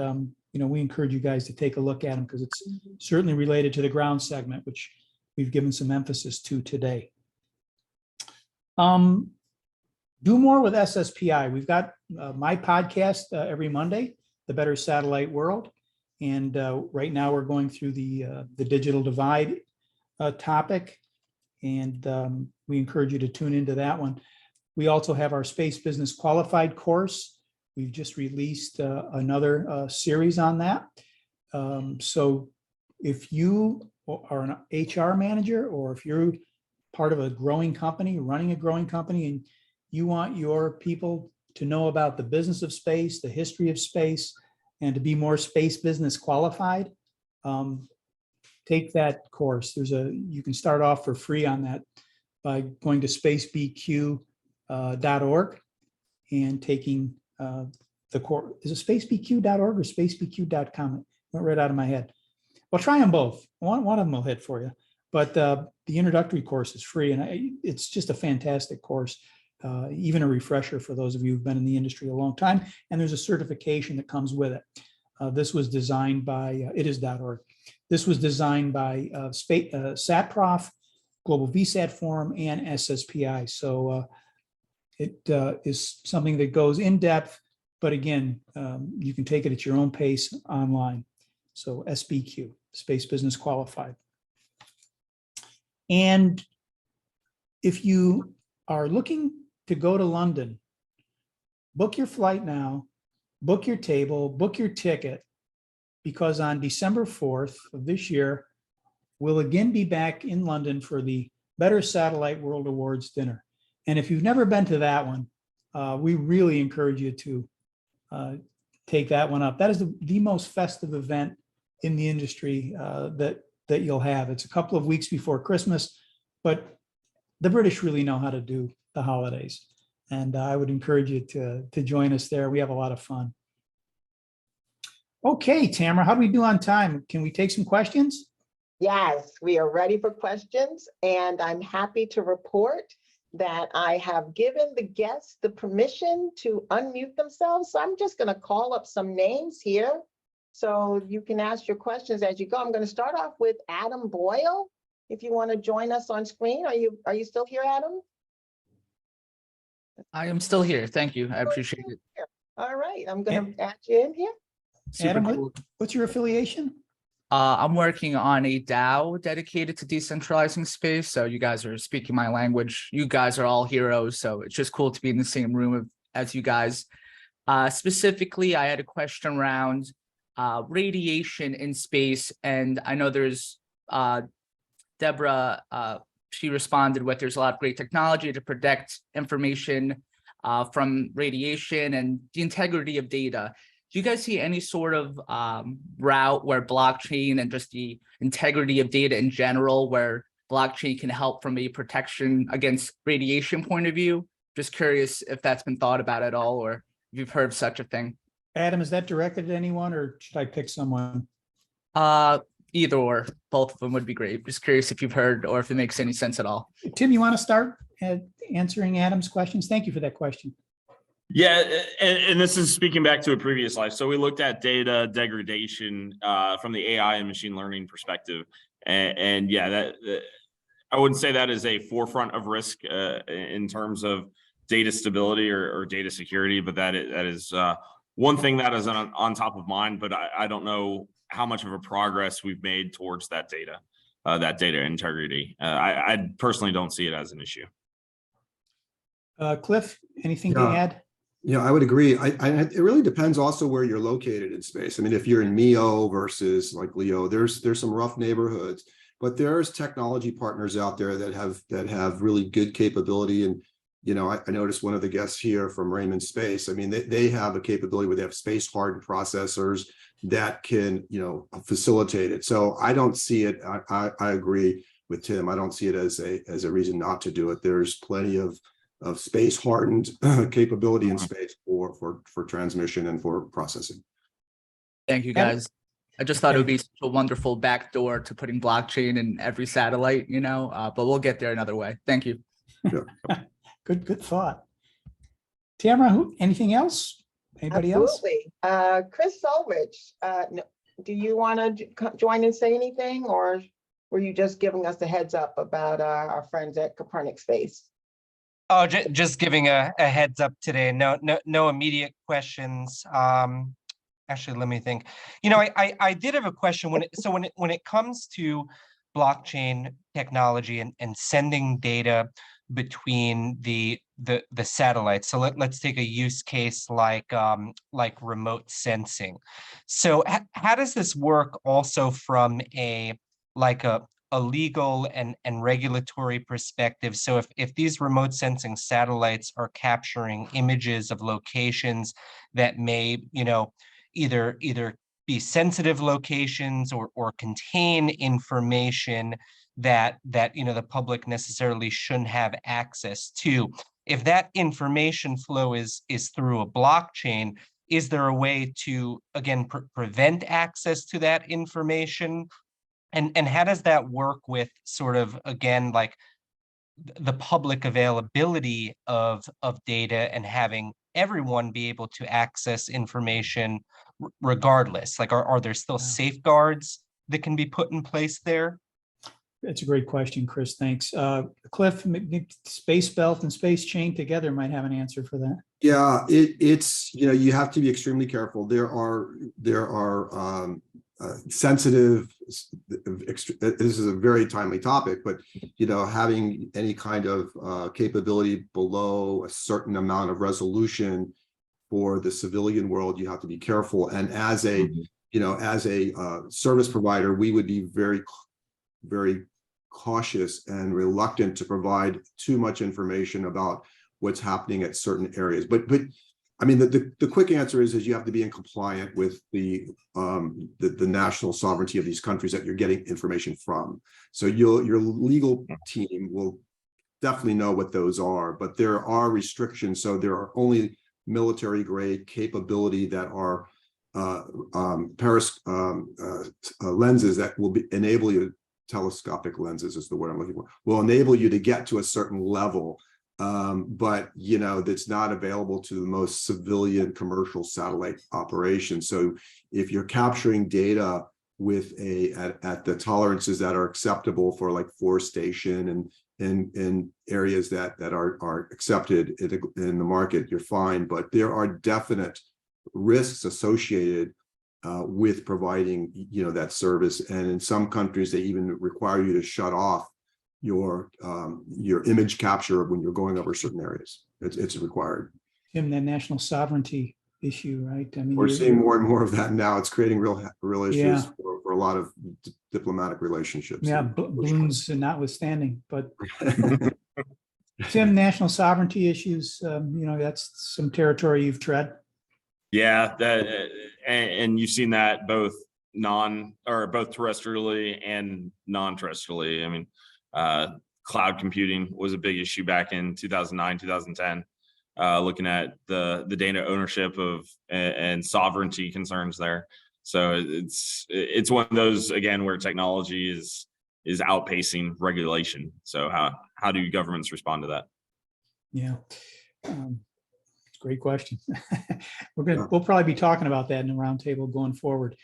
we encourage you guys to take a look at them because it's certainly related to the ground segment, which we've given some emphasis to today. Do more with SSPI. We've got my podcast every Monday, The Better Satellite World. And right now we're going through the digital divide topic. And we encourage you to tune into that one. We also have our Space Business Qualified course. We've just released another series on that. So if you are an HR manager, or if you're part of a growing company, running a growing company, and you want your people to know about the business of space, the history of space, and to be more space business qualified, take that course. You can start off for free on that by going to spacebq.org and taking the course. Is it spacebq.org or spacebq.com? It went right out of my head. Well, try them both. One of them will hit for you. But the introductory course is free, and it's just a fantastic course, even a refresher for those of you who've been in the industry a long time. And there's a certification that comes with it. This was designed by, it is .org. This was designed by SatProf, Global VSAT Forum, and SSPI. So it is something that goes in depth, but again, you can take it at your own pace online. So SBQ, Space Business Qualified. And if you are looking to go to London, book your flight now, book your table, book your ticket, because on December 4th of this year, we'll again be back in London for the Better Satellite World Awards dinner. And if you've never been to that one, we really encourage you to take that one up. That is the most festive event in the industry that you'll have. It's a couple of weeks before Christmas, but the British really know how to do the holidays. And I would encourage you to join us there. We have a lot of fun. Okay, Tamara, how do we do on time? Can we take some questions? Yes, we are ready for questions, and I'm happy to report that I have given the guests the permission to unmute themselves. So I'm just going to call up some names here so you can ask your questions as you go. I'm going to start off with Adam Boyle. If you want to join us on screen, are you still here, Adam? I am still here. Thank you. I appreciate it. All right, I'm going to add you in here. Super Adam, cool. what's your affiliation? I'm working on a DAO dedicated to decentralizing space. So you guys are speaking my language. You guys are all heroes. So it's just cool to be in the same room as you guys. Specifically, I had a question around radiation in space. And I know there's Deborah, she responded with there's a lot of great technology to protect information from radiation and the integrity of data. Do you guys see any sort of route where blockchain and just the integrity of data in general, where blockchain can help from a protection against radiation point of view? Just curious if that's been thought about at all, or if you've heard of such a thing. Adam, is that directed at anyone, or should I pick someone? Either or, both of them would be great. Just curious if you've heard or if it makes any sense at all. Tim, you want to start answering Adam's questions? Thank you for that question. Yeah, and this is speaking back to a previous life. So we looked at data degradation from the AI and machine learning perspective, and yeah, that I wouldn't say that is a forefront of risk in terms of data stability or data security, but that is one thing that is on top of mind. But I don't know how much of a progress we've made towards that data integrity. I personally don't see it as an issue. Cliff, anything to add? Yeah, I would agree. It really depends also where you're located in space. I mean, if you're in MEO versus like LEO, there's some rough neighborhoods, but there's technology partners out there that have really good capability. And I noticed one of the guests here from Raymond Space. I mean, they have a capability where they have space hardened processors that can facilitate it. So I don't see it. I agree with Tim. I don't see it as a reason not to do it. There's plenty of space hardened capability in space for transmission and for processing. Thank you, guys. I just thought it would be such a wonderful backdoor to putting blockchain in every satellite, but we'll get there another way. Thank you. Yeah. Good thought. Tamara, anything else? Anybody Absolutely. Chris Solrich, do you want to join and say anything, or were you just giving us a heads up about our friends at Copernic Space? Oh, just giving a heads up today. No immediate questions. Actually, let me think. I did have a question when it comes to blockchain technology and sending data between the satellites. So let's take a use case like remote sensing. So how does this work also from a a legal and regulatory perspective. So if these remote sensing satellites are capturing images of locations that may, either be sensitive locations or contain information that the public necessarily shouldn't have access to. If that information flow is through a blockchain, is there a way to, again, prevent access to that information? And how does that work with sort of, again, like the public availability of data and having everyone be able to access information regardless? Like, are there still safeguards that can be put in place there? That's a great question, Chris. Thanks. Cliff, Space Belt and SpaceChain together might have an answer for that. Yeah, it's, you have to be extremely careful. There are sensitive, this is a very timely topic, but having any kind of capability below a certain amount of resolution for the civilian world, you have to be careful. And as a service provider, we would be very, very cautious and reluctant to provide too much information about what's happening at certain areas. But I mean, the quick answer is you have to be in compliant with the national sovereignty of these countries that you're getting information from. So your legal team will definitely know what those are, but there are restrictions. So there are only military grade capability that are lenses that will enable you. Telescopic lenses is the word I'm looking for, will enable you to get to a certain level, but that's not available to the most civilian commercial satellite operation. So if you're capturing data with at the tolerances that are acceptable for like forestation and areas that are accepted in the market, you're fine. But there are definite risks associated with providing that service, and in some countries they even require you to shut off your image capture when you're going over certain areas. It's required. Tim, that national sovereignty issue, right? I mean, we're seeing more and more of that now. It's creating real issues for a lot of diplomatic relationships. Yeah, balloons notwithstanding, but Tim, national sovereignty issues, that's some territory you've tread. Yeah, and you've seen that both terrestrially and non-terrestrially. I mean, cloud computing was a big issue back in 2009, 2010, looking at the data ownership of and sovereignty concerns there. So it's one of those, again, where technology is outpacing regulation. So how do governments respond to that? Yeah. Great question. We'll probably be talking about that in the roundtable going forward.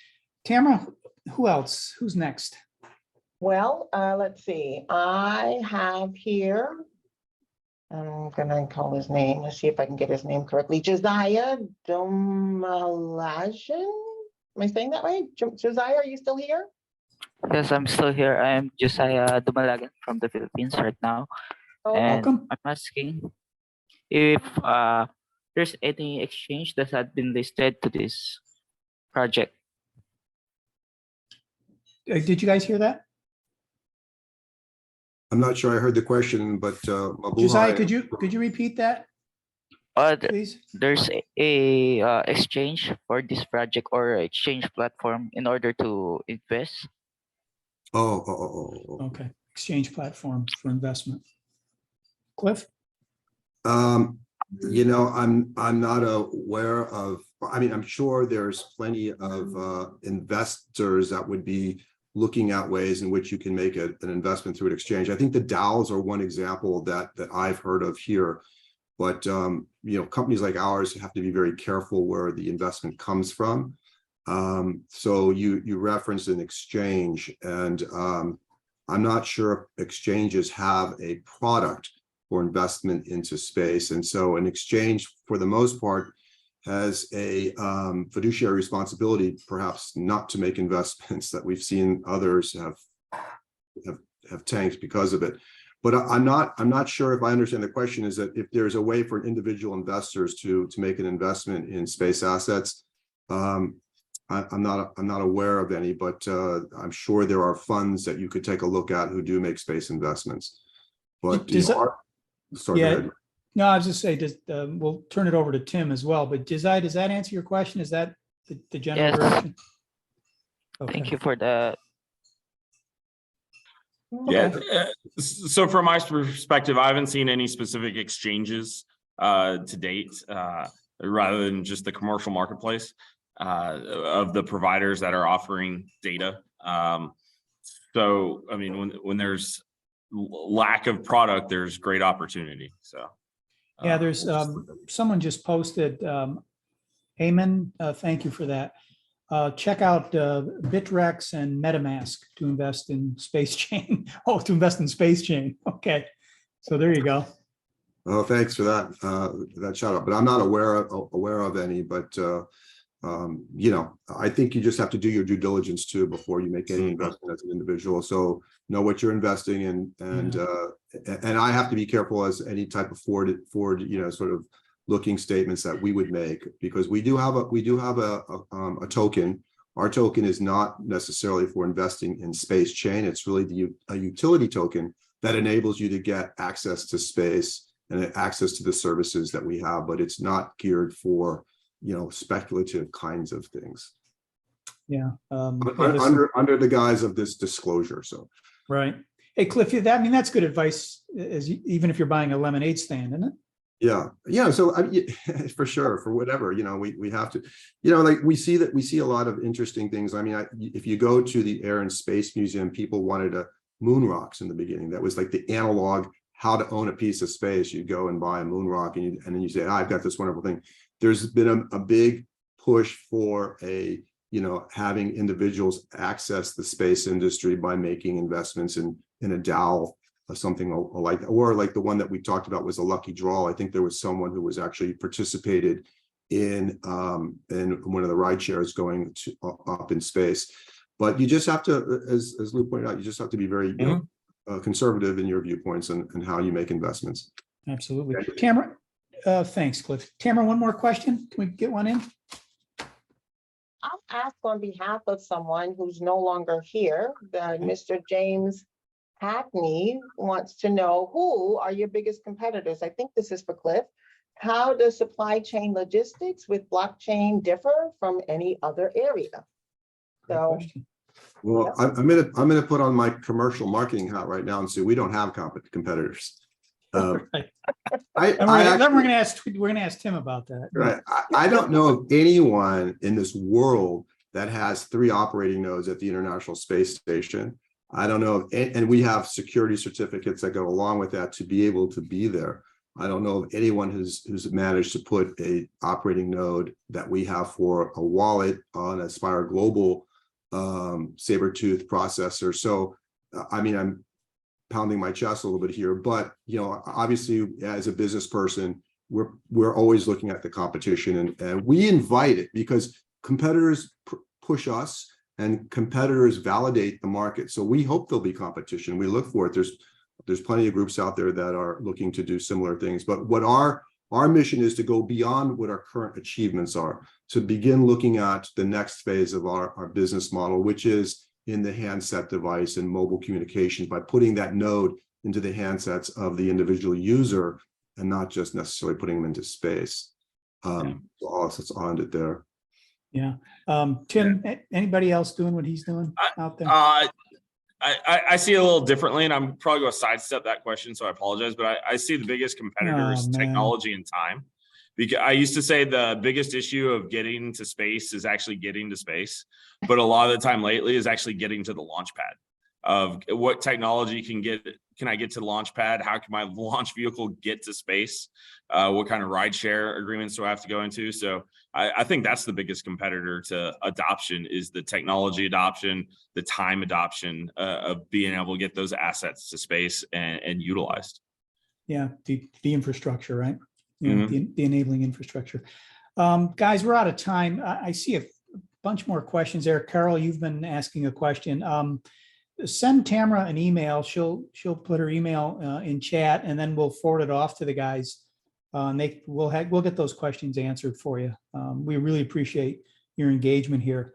Tamara, who else? Who's next? Well, let's see. I have here, I'm gonna call his name. Let's see if I can get his name correctly. Josiah Domalajan. Am I saying that right? Josiah, are you still here? Yes, I'm still here. I'm Josiah Dumalagan from the Philippines right now. Oh, and welcome. I'm asking if there's any exchange that had been listed to this project. Did you guys hear that? I'm not sure I heard the question, but Josiah, could you repeat that, please? There's a exchange for this project or exchange platform in order to invest. Okay, exchange platform for investment. Cliff? I'm not aware of, I mean, I'm sure there's plenty of investors that would be looking at ways in which you can make an investment through an exchange. I think the DAOs are one example that I've heard of here, but companies like ours have to be very careful where the investment comes from. So you referenced an exchange, and I'm not sure if exchanges have a product for investment into space. And so an exchange, for the most part, has a fiduciary responsibility, perhaps not to make investments that we've seen others have tanked because of it. But I'm not sure if I understand the question is that if there's a way for individual investors to make an investment in space assets. I'm not aware of any, but I'm sure there are funds that you could take a look at who do make space investments. But Does that- sorry, go Yeah. ahead. No, I was just saying, we'll turn it over to Tim as well, but does that answer your question? Is that the general Yes. direction? Thank Okay. you for the Yeah. So from my perspective, I haven't seen any specific exchanges to date, rather than just the commercial marketplace of the providers that are offering data. So, I mean, when there's lack of product, there's great opportunity. So, Yeah, there's someone just posted, Eamon, thank you for that. Check out Bitrex and MetaMask to invest in SpaceChain. Oh, to invest in SpaceChain. Okay, so there you go. Oh, thanks for that shout out. But I'm not aware of any. But you know, I think you just have to do your due diligence too before you make any investment as an individual. So know what you're investing in, and I have to be careful as any type of forward, you know, sort of looking statements that we would make, because we do have a token. Our token is not necessarily for investing in SpaceChain. It's really a utility token that enables you to get access to space and access to the services that we have, but it's not geared for, you know, speculative kinds of things. Yeah. Under the guise of this disclosure. So. Right. Hey, Cliff, that's good advice, even if you're buying a lemonade stand, isn't it? Yeah. So I mean, for sure, for whatever, you know, we have to, you know, like we see a lot of interesting things. I mean, if you go to the Air and Space Museum, people wanted moon rocks in the beginning. That was like the analog how to own a piece of space. You go and buy a moon rock, and then you say, I've got this wonderful thing. There's been a big push for having individuals access the space industry by making investments in a DAO or something like that, or like the one that we talked about was a lucky draw. I think there was someone who was actually participated in one of the ride shares going up in space. But you just have to, as Lou pointed out, you just have to be very conservative in your viewpoints and how you make investments. Absolutely. Tamara, thanks, Cliff. Tamara, one more question. Can we get one in? I'll ask on behalf of someone who's no longer here. Mr. James Hackney wants to know, who are your biggest competitors? I think this is for Cliff. How does supply chain logistics with blockchain differ from any other area? So, well, I'm gonna put on my commercial marketing hat right now and say we don't have competitors. Right. We're gonna ask Tim about that. Right. I don't know of anyone in this world that has 3 operating nodes at the International Space Station. I don't know and we have security certificates that go along with that to be able to be there. I don't know of anyone who's managed to put a operating node that we have for a wallet on a Spire Global Sabertooth processor. So, I mean, I'm pounding my chest a little bit here, but you know, obviously, as a business person, we're always looking at the competition, and we invite it because competitors push us, and competitors validate the market. So we hope there'll be competition. We look for it. There's plenty of groups out there that are looking to do similar things. But what our mission is to go beyond what our current achievements are, to begin looking at the next phase of our business model, which is in the handset device and mobile communications, by putting that node into the handsets of the individual user and not just necessarily putting them into space. So I'll end it there. Yeah. Tim, anybody else doing what he's doing out there? I see it a little differently, and I'm probably going to sidestep that question, so I apologize. But I see the biggest competitor is technology and time. Because I used to say the biggest issue of getting to space is actually getting to space, but a lot of the time lately is actually getting to the launch pad. Of what technology can I get to the launch pad? How can my launch vehicle get to space? What kind of ride share agreements do I have to go into? So I think that's the biggest competitor to adoption, is the technology adoption, the time adoption of being able to get those assets to space and utilized. Yeah, the infrastructure, right? You know, the enabling infrastructure. Guys, we're out of time. I see a bunch more questions there. Carol, you've been asking a question. Send Tamara an email. She'll put her email in chat, and then we'll forward it off to the guys. And we'll get those questions answered for you. We really appreciate your engagement here.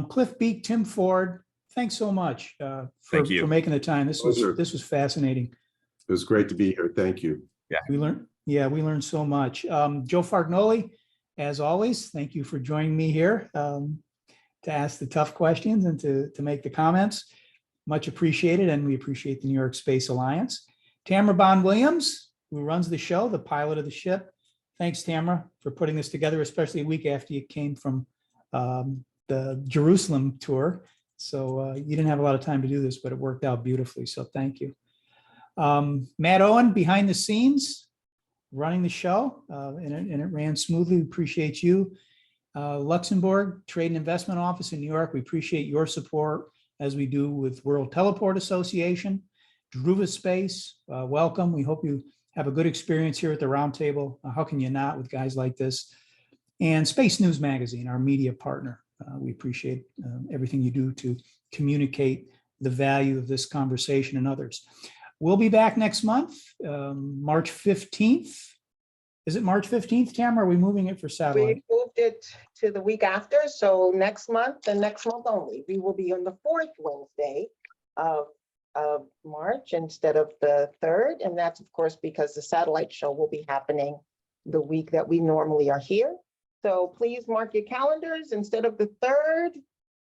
Cliff, Beek, Tim Ford, thanks so much Thank you. for making the time. This Pleasure. was fascinating. It was great to be here. Thank you. We learned so much. Joe Fargnoli, as always, thank you for joining me here to ask the tough questions and to make the comments. Much appreciated, and we appreciate the New York Space Alliance. Tamara Bond-Williams, who runs the show, the pilot of the ship. Thanks, Tamara, for putting this together, especially a week after you came from the Jerusalem tour. So you didn't have a lot of time to do this, but it worked out beautifully. So thank you. Matt Owen, behind the scenes, running the show, and it ran smoothly. We appreciate you. Luxembourg Trade and Investment Office in New York, we appreciate your support, as we do with World Teleport Association. Druva Space, welcome. We hope you have a good experience here at the Roundtable. How can you not with guys like this? And Space News Magazine, our media partner. We appreciate everything you do to communicate the value of this conversation and others. We'll be back next month, March 15th. Is it March 15th, Tamara? Are we moving it for satellite? We moved it to the week after, so next month and next month only. We will be on the 4th Wednesday of March instead of the 3rd. And that's, of course, because the satellite show will be happening the week that we normally are here. So please mark your calendars. Instead of the 3rd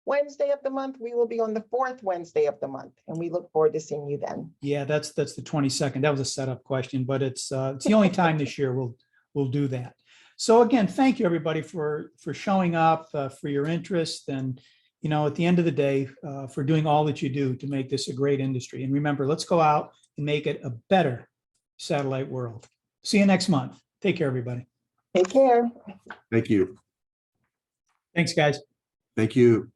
Wednesday of the month, we will be on the 4th Wednesday of the month. And we look forward to seeing you then. Yeah, that's the 22nd. That was a setup question, but it's the only time this year we'll do that. So again, thank you everybody for showing up, for your interest, and at the end of the day, for doing all that you do to make this a great industry. And remember, let's go out and make it a better satellite world. See you next month. Take care, everybody. Take care. Thank you. Thanks, guys. Thank you.